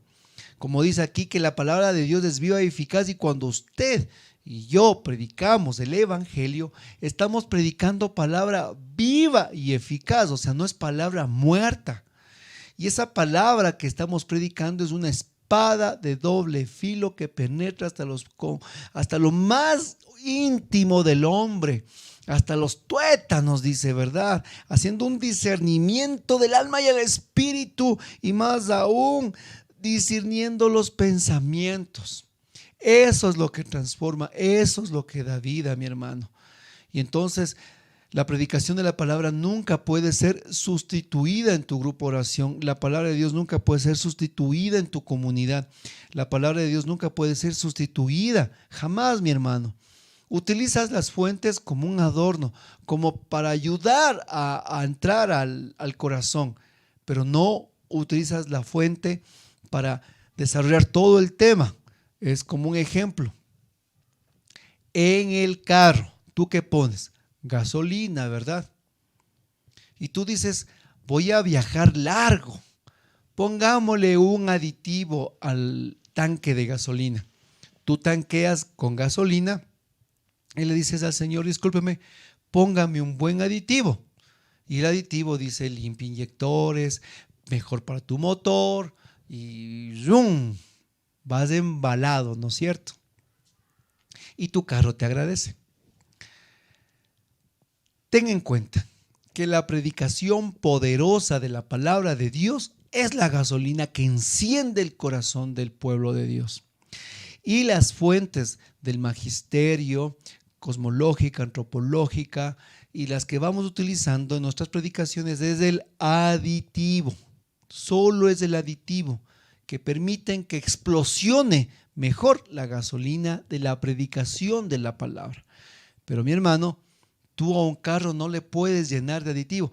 Como dice aquí, que la palabra de Dios es viva y eficaz, y cuando usted y yo predicamos el evangelio, estamos predicando palabra viva y eficaz, o sea, no es palabra muerta. Y esa palabra que estamos predicando es una espada de doble filo que penetra hasta lo más íntimo del hombre, hasta los tuétanos, dice, ¿verdad? Haciendo un discernimiento del alma y el espíritu, y más aún discerniendo los pensamientos. Eso es lo que transforma, eso es lo que da vida, mi hermano. Y entonces la predicación de la palabra nunca puede ser sustituida en tu grupo de oración. La palabra de Dios nunca puede ser sustituida en tu comunidad. La palabra de Dios nunca puede ser sustituida, jamás, mi hermano. Utilizas las fuentes como un adorno, como para ayudar a entrar al corazón, pero no utilizas la fuente para desarrollar todo el tema. Es como un ejemplo. En el carro, ¿tú qué pones? Gasolina, ¿verdad? Y tú dices, voy a viajar largo. Pongámosle un aditivo al tanque de gasolina. Tú tanqueas con gasolina y le dices al Señor, discúlpeme, póngame un buen aditivo. Y el aditivo dice, limpia inyectores, mejor para tu motor, y ¡rum! Vas embalado, ¿no es cierto? Y tu carro te agradece. ten en cuenta que la predicación poderosa de la palabra de Dios es la gasolina que enciende el corazón del pueblo de Dios. Y las fuentes del magisterio, cosmológica, antropológica y las que vamos utilizando en nuestras predicaciones es el aditivo. Solo es el aditivo que permiten que explosione mejor la gasolina de la predicación de la palabra. Pero mi hermano, tú a un carro no le puedes llenar de aditivo.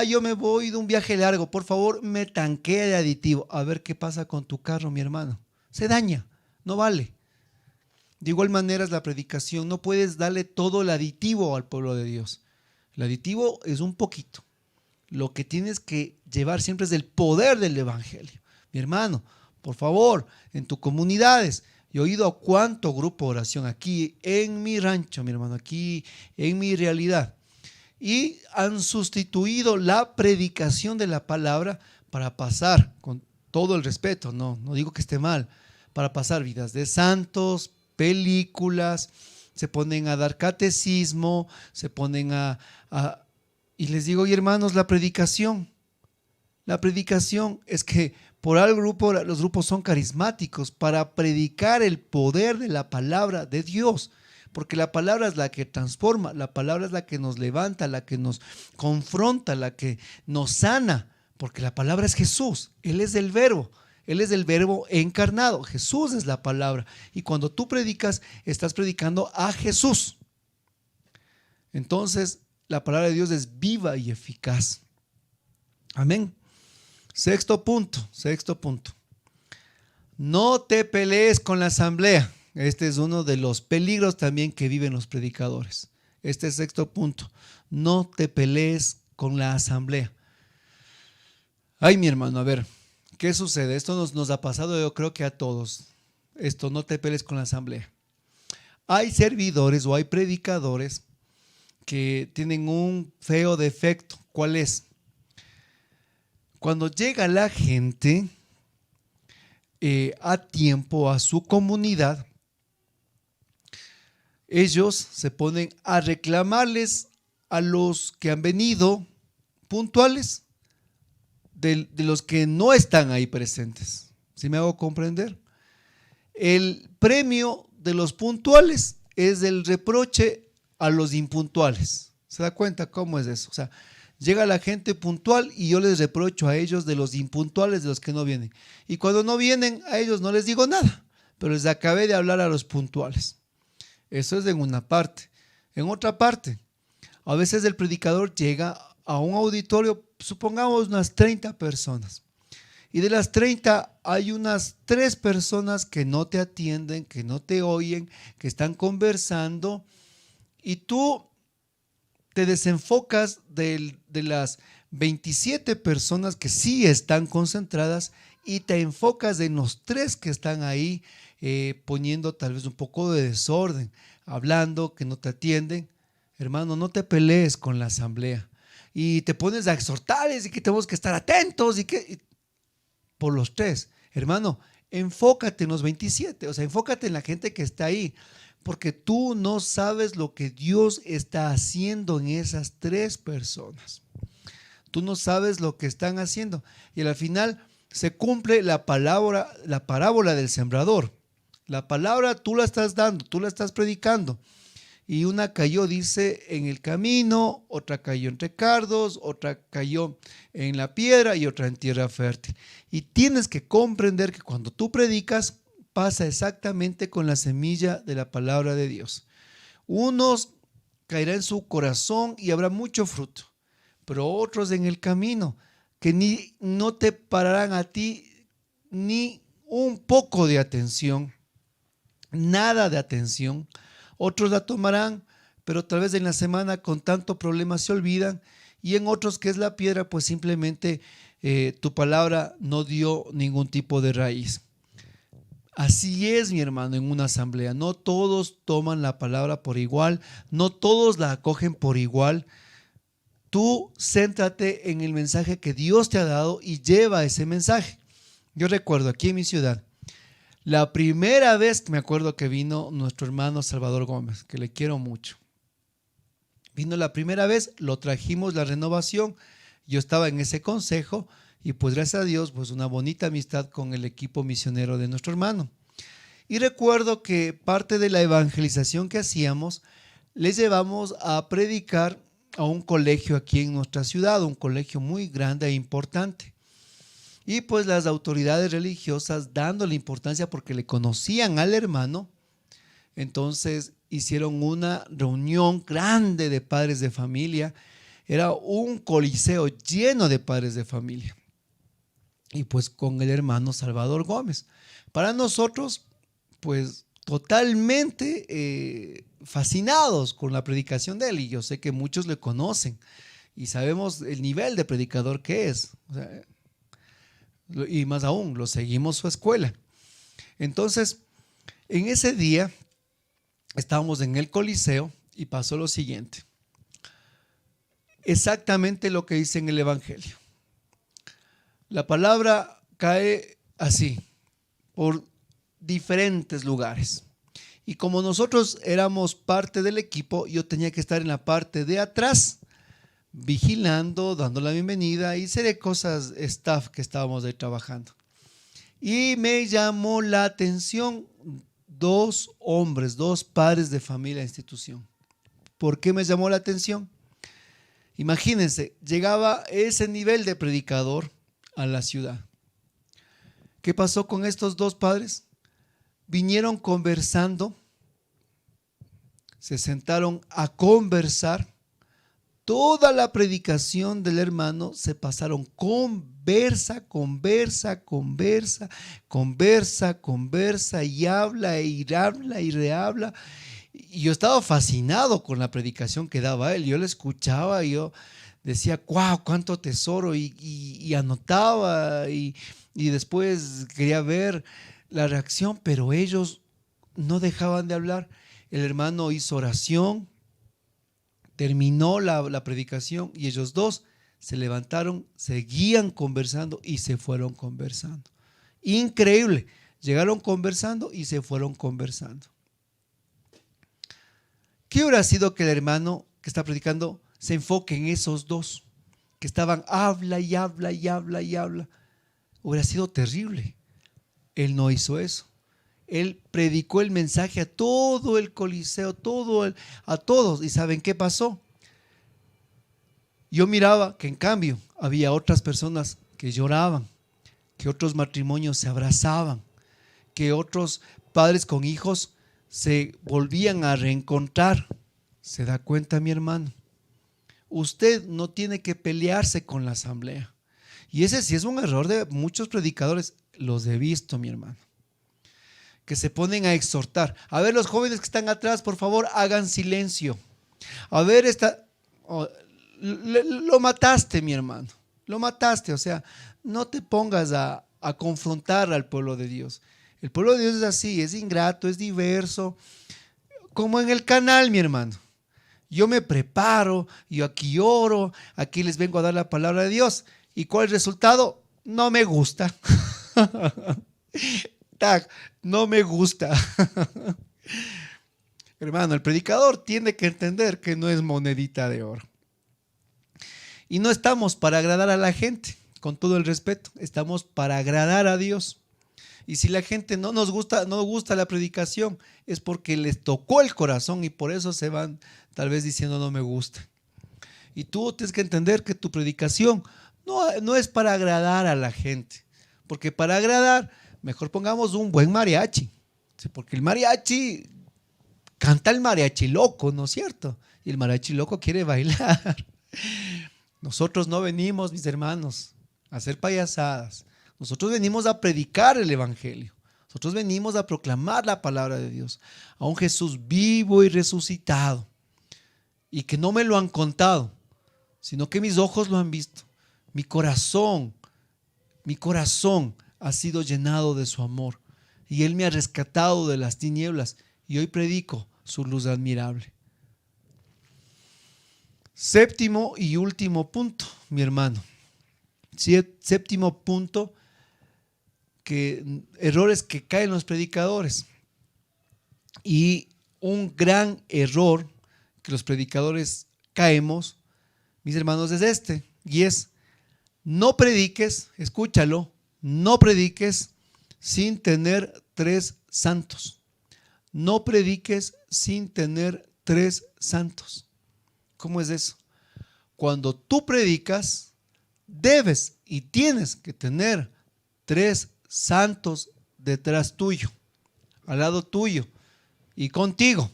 Yo me voy de un viaje largo, por favor, me tanquea de aditivo. A ver qué pasa con tu carro, mi hermano. Se daña, no vale. De igual manera es la predicación, no puedes darle todo el aditivo al pueblo de Dios. El aditivo es un poquito. Lo que tienes que llevar siempre es el poder del evangelio. Mi hermano, por favor, en tus comunidades, yo he ido a cuánto grupo de oración aquí en mi rancho, mi hermano, aquí en mi realidad. Y han sustituido la predicación de la palabra para pasar, con todo el respeto, no digo que esté mal, para pasar vidas de santos, películas, se ponen a dar catecismo, se ponen y les digo, y hermanos, la predicación es que por algo los grupos son carismáticos para predicar el poder de la palabra de Dios, porque la palabra es la que transforma, la palabra es la que nos levanta, la que nos confronta, la que nos sana, porque la palabra es Jesús, Él es el verbo. Él es el verbo encarnado, Jesús es la palabra. Y cuando tú predicas, estás predicando a Jesús. Entonces, la palabra de Dios es viva y eficaz. Amén. Sexto punto. No te pelees con la asamblea. Este es uno de los peligros también que viven los predicadores. Este es sexto punto. No te pelees con la asamblea. Ay, mi hermano, a ver. ¿Qué sucede? Esto nos ha pasado, yo creo que a todos. Esto, no te pelees con la asamblea. Hay servidores o hay predicadores que tienen un feo defecto. ¿Cuál es? Cuando llega la gente a tiempo a su comunidad, ellos se ponen a reclamarles a los que han venido puntuales de los que no están ahí presentes. ¿Sí me hago comprender? El premio de los puntuales es el reproche a los impuntuales. ¿Se da cuenta cómo es eso? O sea, llega la gente puntual y yo les reprocho a ellos de los impuntuales, de los que no vienen. Y cuando no vienen, a ellos no les digo nada, pero les acabé de hablar a los puntuales. Eso es en una parte. En otra parte, a veces el predicador llega a un auditorio, supongamos unas 30 personas. Y de las 30 hay unas 3 personas que no te atienden, que no te oyen, que están conversando y tú te desenfocas de las 27 personas que sí están concentradas y te enfocas en los 3 que están ahí poniendo tal vez un poco de desorden, hablando, que no te atienden. Hermano, no te pelees con la asamblea y te pones a exhortarles y que tenemos que estar atentos por los 3. Hermano, enfócate en los 27, o sea, enfócate en la gente que está ahí, porque tú no sabes lo que Dios está haciendo en esas 3 personas. Tú no sabes lo que están haciendo. Y al final se cumple la parábola del sembrador. La palabra tú la estás dando, tú la estás predicando. Y una cayó, dice, en el camino, otra cayó entre cardos, otra cayó en la piedra y otra en tierra fértil. Y tienes que comprender que cuando tú predicas, pasa exactamente con la semilla de la palabra de Dios. Unos caerá en su corazón y habrá mucho fruto, pero otros en el camino que no te pararán a ti ni un poco de atención, nada de atención. Otros la tomarán, pero tal vez en la semana con tanto problema se olvidan, y en otros, que es la piedra, pues simplemente tu palabra no dio ningún tipo de raíz. Así es, mi hermano, en una asamblea. No todos toman la palabra por igual, no todos la acogen por igual. Tú céntrate en el mensaje que Dios te ha dado y lleva ese mensaje. Yo recuerdo aquí en mi ciudad, la primera vez que me acuerdo que vino nuestro hermano Salvador Gómez, que le quiero mucho. Vino la primera vez, lo trajimos la renovación. Yo estaba en ese consejo y pues gracias a Dios, pues una bonita amistad con el equipo misionero de nuestro hermano. Y recuerdo que parte de la evangelización que hacíamos, les llevamos a predicar a un colegio aquí en nuestra ciudad, un colegio muy grande e importante. Y pues las autoridades religiosas dándole importancia porque le conocían al hermano, entonces hicieron una reunión grande de padres de familia. Era un coliseo lleno de padres de familia. Y pues con el hermano Salvador Gómez. Para nosotros, pues totalmente fascinados con la predicación de él. Y yo sé que muchos le conocen y sabemos el nivel de predicador que es. O sea, y más aún, lo seguimos su escuela. Entonces, en ese día estábamos en el Coliseo y pasó lo siguiente. Exactamente lo que dice en el Evangelio. La palabra cae así, por diferentes lugares. Y como nosotros éramos parte del equipo, yo tenía que estar en la parte de atrás, vigilando, dando la bienvenida y serie cosas staff que estábamos ahí trabajando. Y me llamó la atención dos hombres, dos padres de familia de institución. ¿Por qué me llamó la atención? Imagínense, llegaba ese nivel de predicador a la ciudad. ¿Qué pasó con estos dos padres? Vinieron conversando, se sentaron a conversar. Toda la predicación del hermano se pasaron conversa y habla y rehabla. Y yo estaba fascinado con la predicación que daba él. Yo le escuchaba y yo decía, wow, cuánto tesoro, y anotaba y después quería ver la reacción, pero ellos no dejaban de hablar. El hermano hizo oración, terminó la predicación y ellos dos se levantaron, seguían conversando y se fueron conversando. Increíble, llegaron conversando y se fueron conversando. ¿Qué hubiera sido que el hermano que está predicando se enfoque en esos dos que estaban habla? Hubiera sido terrible. Él no hizo eso. Él predicó el mensaje a todo el coliseo, a todos. ¿Y saben qué pasó? Yo miraba que en cambio había otras personas que lloraban, que otros matrimonios se abrazaban, que otros padres con hijos se volvían a reencontrar. ¿Se da cuenta, mi hermano? Usted no tiene que pelearse con la asamblea. Y ese sí es un error de muchos predicadores. Los he visto, mi hermano, que se ponen a exhortar. A ver, los jóvenes que están atrás, por favor, hagan silencio. A ver, lo mataste, mi hermano. Lo mataste. O sea, no te pongas a confrontar al pueblo de Dios. El pueblo de Dios es así, es ingrato, es diverso. Como en el canal, mi hermano. Yo me preparo, yo aquí oro, aquí les vengo a dar la palabra de Dios. ¿Y cuál es el resultado? No me gusta. No me gusta. Hermano, el predicador tiene que entender que no es monedita de oro. Y no estamos para agradar a la gente, con todo el respeto, estamos para agradar a Dios. Y si la gente no gusta la predicación, es porque les tocó el corazón y por eso se van tal vez diciendo no me gusta. Y tú tienes que entender que tu predicación no es para agradar a la gente, porque para agradar, mejor pongamos un buen mariachi, porque el mariachi canta el mariachi loco, ¿no es cierto? Y el mariachi loco quiere bailar. Nosotros no venimos, mis hermanos, a hacer payasadas. Nosotros venimos a predicar el evangelio. Nosotros venimos a proclamar la palabra de Dios, a un Jesús vivo y resucitado, y que no me lo han contado, sino que mis ojos lo han visto. Mi corazón ha sido llenado de su amor y Él me ha rescatado de las tinieblas y hoy predico su luz admirable. Séptimo y último punto, mi hermano. Séptimo punto, errores que caen los predicadores. Y un gran error que los predicadores caemos, mis hermanos, es este, y es: no prediques, escúchalo, no prediques sin tener 3 santos. No prediques sin tener 3 santos. ¿Cómo es eso? Cuando tú predicas, debes y tienes que tener 3 santos detrás tuyo, al lado tuyo y contigo.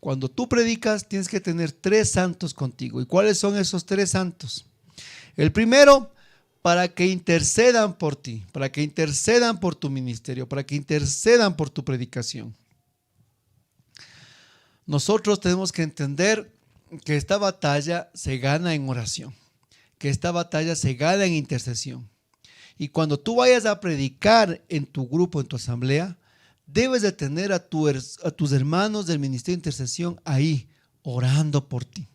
Cuando tú predicas, tienes que tener 3 santos contigo. ¿Y cuáles son esos 3 santos? El primero, para que intercedan por ti, para que intercedan por tu ministerio, para que intercedan por tu predicación. Nosotros tenemos que entender que esta batalla se gana en oración, que esta batalla se gana en intercesión. Y cuando tú vayas a predicar en tu grupo, en tu asamblea, debes de tener a tus hermanos del ministerio de intercesión ahí, orando por ti,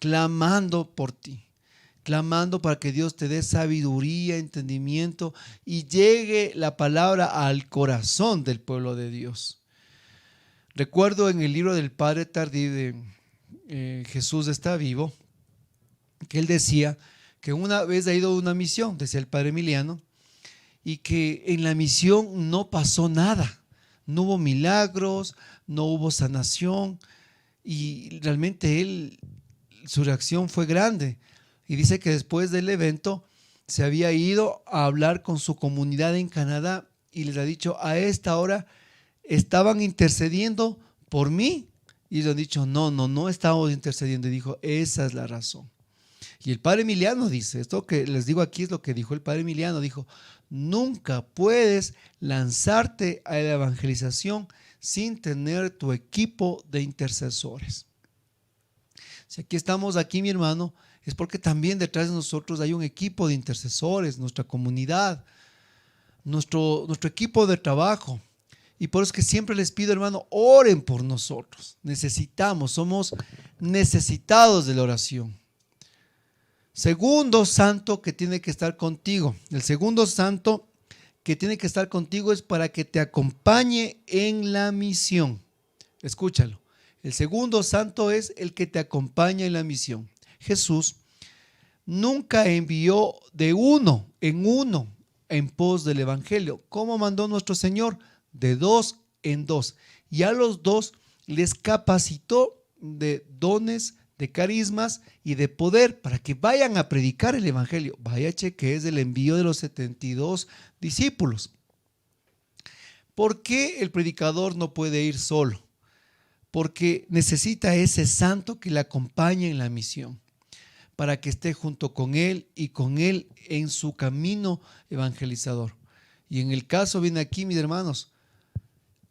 clamando por ti, clamando para que Dios te dé sabiduría, entendimiento y llegue la palabra al corazón del pueblo de Dios. Recuerdo en el libro del Padre Tardí de Jesús está vivo, que él decía que una vez ha ido a una misión, decía el Padre Emiliano, y que en la misión no pasó nada, no hubo milagros, no hubo sanación, y realmente su reacción fue grande. Y dice que después del evento se había ido a hablar con su comunidad en Canadá y les ha dicho: a esta hora estaban intercediendo por mí. Y ellos han dicho: no estamos intercediendo. Y dijo: esa es la razón. Y el Padre Emiliano dice, esto que les digo aquí es lo que dijo el Padre Emiliano, dijo: nunca puedes lanzarte a la evangelización sin tener tu equipo de intercesores. Si aquí estamos, mi hermano, es porque también detrás de nosotros hay un equipo de intercesores, nuestra comunidad, nuestro equipo de trabajo. Y por eso es que siempre les pido, hermano, oren por nosotros. Somos necesitados de la oración. Segundo santo que tiene que estar contigo. El segundo santo que tiene que estar contigo es para que te acompañe en la misión. Escúchalo. El segundo santo es el que te acompaña en la misión. Jesús nunca envió de uno en pos del evangelio. ¿Cómo mandó nuestro Señor? De 2 en 2. Y a los 2 les capacitó de dones, de carismas y de poder para que vayan a predicar el evangelio. Vaya, que es el envío de los 72 discípulos. ¿Por qué el predicador no puede ir solo? Porque necesita ese santo que le acompañe en la misión, para que esté junto con él y con él en su camino evangelizador. Y en el caso, viene aquí, mis hermanos,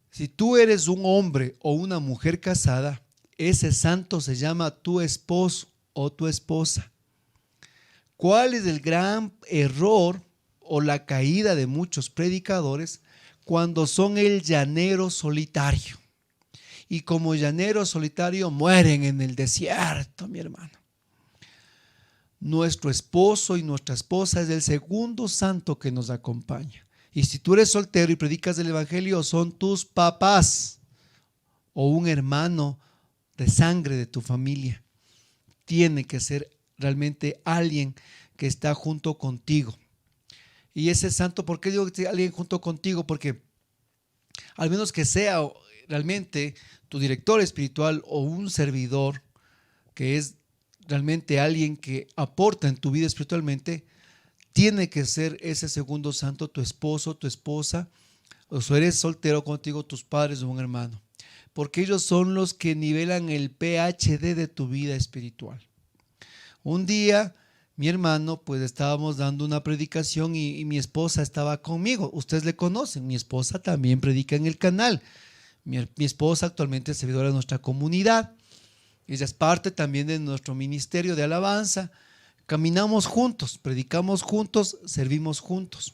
si tú eres un hombre o una mujer casada, ese santo se llama tu esposo o tu esposa. ¿Cuál es el gran error o la caída de muchos predicadores? Cuando son el llanero solitario. Y como llanero solitario mueren en el desierto, mi hermano. Nuestro esposo y nuestra esposa es el segundo santo que nos acompaña. Y si tú eres soltero y predicas el evangelio, son tus papás o un hermano de sangre de tu familia. Tiene que ser realmente alguien que está junto contigo. Y ese santo, ¿por qué digo que alguien junto contigo? Porque al menos que sea realmente tu director espiritual o un servidor que es realmente alguien que aporta en tu vida espiritualmente, tiene que ser ese segundo santo tu esposo, tu esposa, o si eres soltero contigo, tus padres o un hermano, porque ellos son los que nivelan el PhD de tu vida espiritual. Un día, mi hermano, pues estábamos dando una predicación y mi esposa estaba conmigo. Ustedes le conocen, mi esposa también predica en el canal. Mi esposa actualmente es servidora de nuestra comunidad. Ella es parte también de nuestro ministerio de alabanza. Caminamos juntos, predicamos juntos, servimos juntos.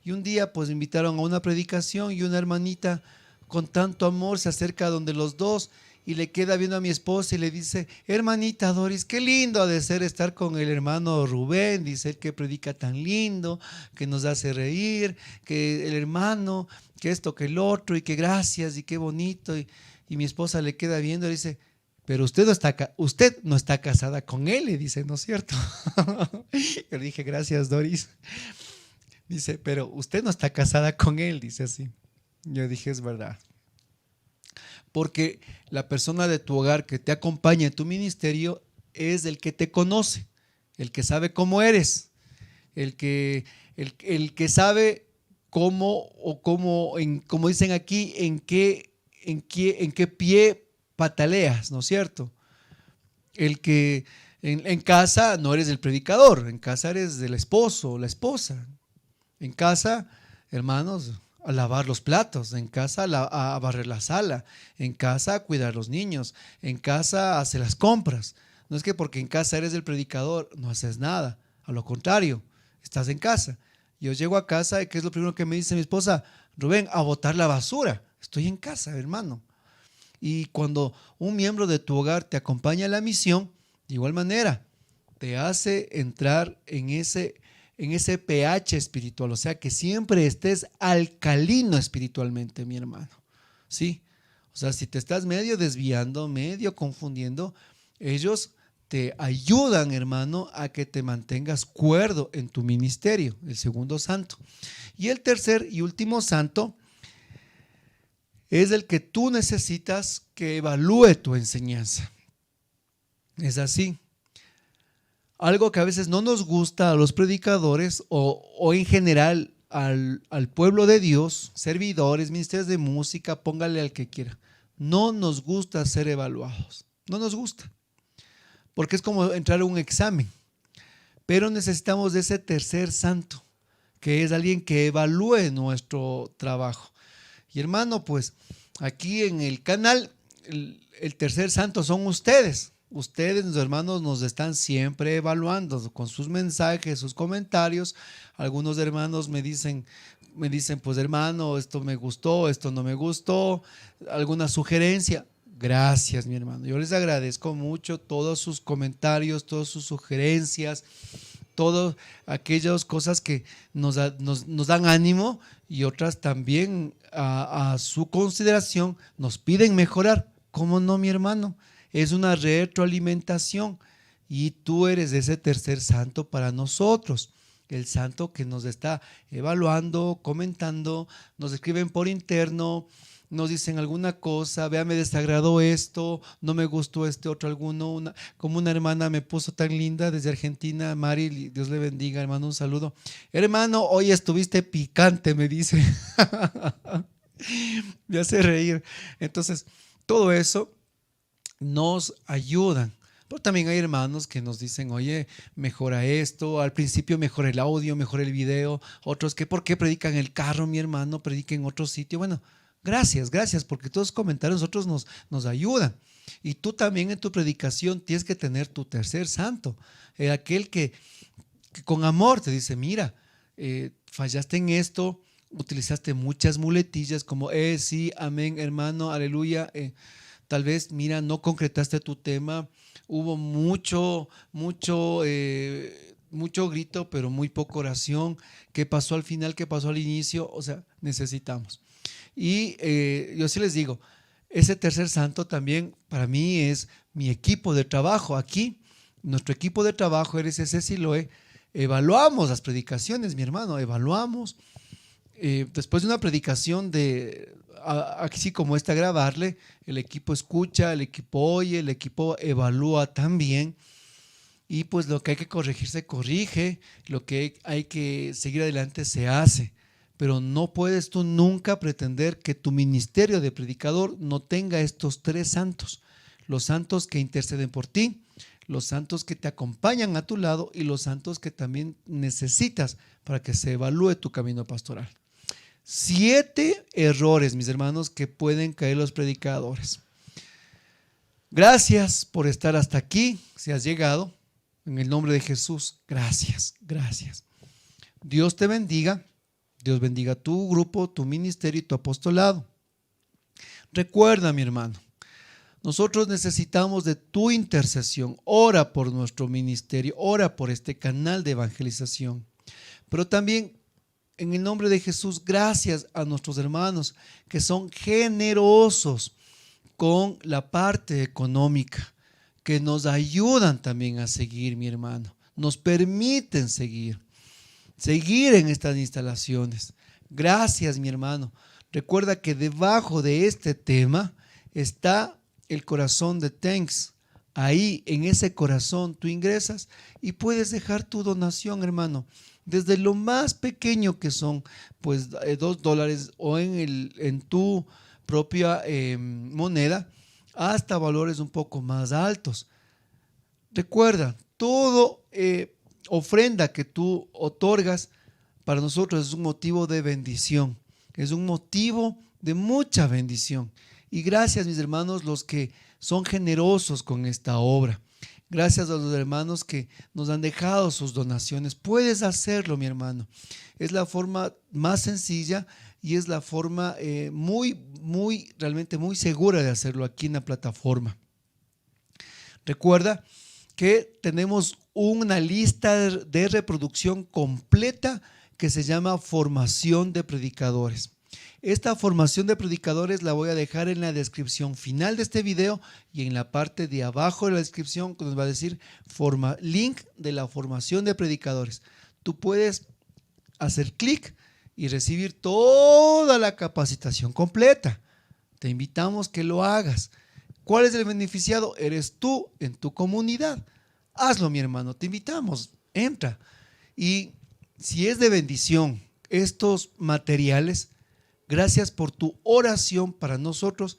Y un día pues invitaron a una predicación y una hermanita con tanto amor se acerca a donde los dos y le queda viendo a mi esposa y le dice: hermanita Doris, qué lindo ha de ser estar con el hermano Rubén, dice él, que predica tan lindo, que nos hace reír, que el hermano, que esto, que el otro, y que gracias, y qué bonito. Y mi esposa le queda viendo y le dice: pero usted no está casada con él, le dice, ¿no es cierto? Yo le dije, gracias, Doris. Dice, pero usted no está casada con él, dice así. Yo dije, es verdad. Porque la persona de tu hogar que te acompaña en tu ministerio es el que te conoce, el que sabe cómo eres, el que sabe cómo, o como dicen aquí, en qué pie pataleas, ¿no es cierto? El que en casa no eres el predicador, en casa eres el esposo o la esposa. En casa, hermanos, a lavar los platos, en casa a barrer la sala, en casa a cuidar los niños, en casa a hacer las compras. No es que porque en casa eres el predicador no haces nada, a lo contrario, estás en casa. Yo llego a casa y ¿qué es lo primero que me dice mi esposa? Rubén, a botar la basura. Estoy en casa, hermano. Y cuando un miembro de tu hogar te acompaña a la misión, de igual manera, te hace entrar en ese pH espiritual, o sea, que siempre estés alcalino espiritualmente, mi hermano. ¿Sí? O sea, si te estás medio desviando, medio confundiendo, ellos te ayudan, hermano, a que te mantengas cuerdo en tu ministerio, el segundo santo. Y el tercer y último santo es el que tú necesitas que evalúe tu enseñanza. Es así. Algo que a veces no nos gusta a los predicadores o en general al pueblo de Dios, servidores, ministerios de música, póngale al que quiera. No nos gusta ser evaluados. No nos gusta. Porque es como entrar a un examen. Pero necesitamos de ese tercer santo, que es alguien que evalúe nuestro trabajo. Y hermano, pues aquí en el canal, el tercer santo son ustedes. Ustedes, mis hermanos, nos están siempre evaluando con sus mensajes, sus comentarios. Algunos hermanos me dicen, pues hermano, esto me gustó, esto no me gustó, alguna sugerencia. Gracias, mi hermano. Yo les agradezco mucho todos sus comentarios, todas sus sugerencias, todas aquellas cosas que nos dan ánimo y otras también a su consideración nos piden mejorar. ¿Cómo no, mi hermano? Es una retroalimentación y tú eres ese tercer santo para nosotros. El santo que nos está evaluando, comentando, nos escriben por interno, nos dicen alguna cosa, vea, me desagradó esto, no me gustó este otro alguno, como una hermana me puso tan linda desde Argentina, Mari, Dios le bendiga, hermano, un saludo. Hermano, hoy estuviste picante, me dice. Me hace reír. Entonces, todo eso nos ayudan. Pero también hay hermanos que nos dicen, oye, mejora esto, al principio mejora el audio, mejora el video, otros que, ¿por qué predican en el carro, mi hermano? Predica en otro sitio. Bueno, gracias, porque todos los comentarios nosotros nos ayudan. Y tú también en tu predicación tienes que tener tu tercer santo, aquel que con amor te dice, mira, fallaste en esto, utilizaste muchas muletillas como, sí, amén, hermano, aleluya, tal vez, mira, no concretaste tu tema, hubo mucho grito, pero muy poca oración. ¿Qué pasó al final? ¿Qué pasó al inicio? O sea, necesitamos. Y yo sí les digo, ese tercer santo también para mí es mi equipo de trabajo. Aquí, nuestro equipo de trabajo, RCC Siloé, evaluamos las predicaciones, mi hermano, evaluamos. Después de una predicación así como esta, grabarle, el equipo escucha, el equipo oye, el equipo evalúa también, y pues lo que hay que corregir se corrige, lo que hay que seguir adelante se hace, pero no puedes tú nunca pretender que tu ministerio de predicador no tenga estos tres santos: los santos que interceden por ti, los santos que te acompañan a tu lado y los santos que también necesitas para que se evalúe tu camino pastoral. 7 errores, mis hermanos, que pueden caer los predicadores. Gracias por estar hasta aquí. Si has llegado, en el nombre de Jesús, gracias. Dios te bendiga. Dios bendiga tu grupo, tu ministerio y tu apostolado. Recuerda, mi hermano, nosotros necesitamos de tu intercesión. Ora por nuestro ministerio, ora por este canal de evangelización. Pero también, en el nombre de Jesús, gracias a nuestros hermanos que son generosos, con la parte económica, que nos ayudan también a seguir, mi hermano. Nos permiten seguir en estas instalaciones. Gracias, mi hermano. Recuerda que debajo de este tema está el corazón de Thanks. Ahí, en ese corazón, tú ingresas y puedes dejar tu donación, hermano. Desde lo más pequeño que son, pues, $2 o en tu propia moneda, hasta valores un poco más altos. Recuerda, todo ofrenda que tú otorgas para nosotros es un motivo de bendición, es un motivo de mucha bendición. Y gracias, mis hermanos, los que son generosos con esta obra. Gracias a los hermanos que nos han dejado sus donaciones. Puedes hacerlo, mi hermano. Es la forma más sencilla y es la forma realmente muy segura de hacerlo aquí en la plataforma. Recuerda que tenemos una lista de reproducción completa que se llama Formación de Predicadores. Esta formación de predicadores la voy a dejar en la descripción final de este video y en la parte de abajo de la descripción nos va a decir link de la formación de predicadores. Tú puedes hacer clic y recibir toda la capacitación completa. Te invitamos que lo hagas. ¿Cuál es el beneficiado? Eres tú en tu comunidad. Hazlo, mi hermano, te invitamos, entra. Y si es de bendición estos materiales, gracias por tu oración para nosotros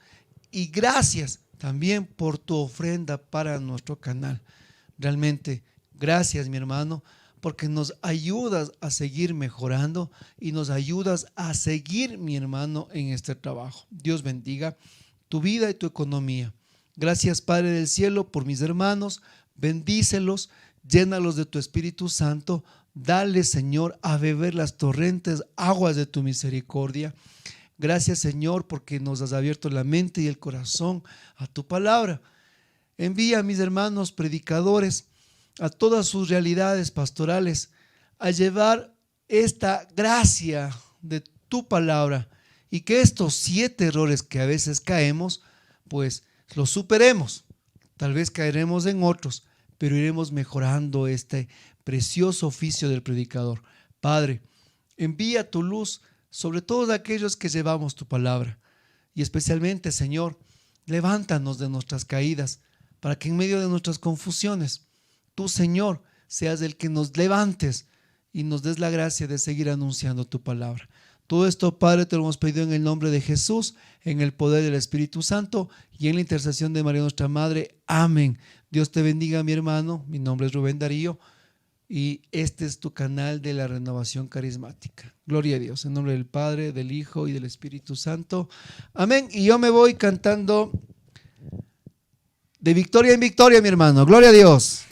y gracias también por tu ofrenda para nuestro canal. Realmente, gracias, mi hermano, porque nos ayudas a seguir mejorando y nos ayudas a seguir, mi hermano, en este trabajo. Dios bendiga tu vida y tu economía. Gracias, Padre del cielo, por mis hermanos. Bendícelos, llénalos de tu Espíritu Santo. Dale, Señor, a beber las torrentes aguas de tu misericordia. Gracias, Señor, porque nos has abierto la mente y el corazón a tu palabra. Envía a mis hermanos predicadores a todas sus realidades pastorales a llevar esta gracia de tu palabra y que estos 7 errores que a veces caemos, pues los superemos. Tal vez caeremos en otros, pero iremos mejorando este precioso oficio del predicador. Padre, envía tu luz sobre todos aquellos que llevamos tu palabra y especialmente, Señor, levántanos de nuestras caídas para que en medio de nuestras confusiones, tú, Señor, seas el que nos levantes y nos des la gracia de seguir anunciando tu palabra. Todo esto, Padre, te lo hemos pedido en el nombre de Jesús, en el poder del Espíritu Santo y en la intercesión de María nuestra Madre. Amén. Dios te bendiga, mi hermano. Mi nombre es Rubén Darío y este es tu canal de la renovación carismática. Gloria a Dios, en nombre del Padre, del Hijo y del Espíritu Santo. Amén. Y yo me voy cantando de victoria en victoria, mi hermano. Gloria a Dios.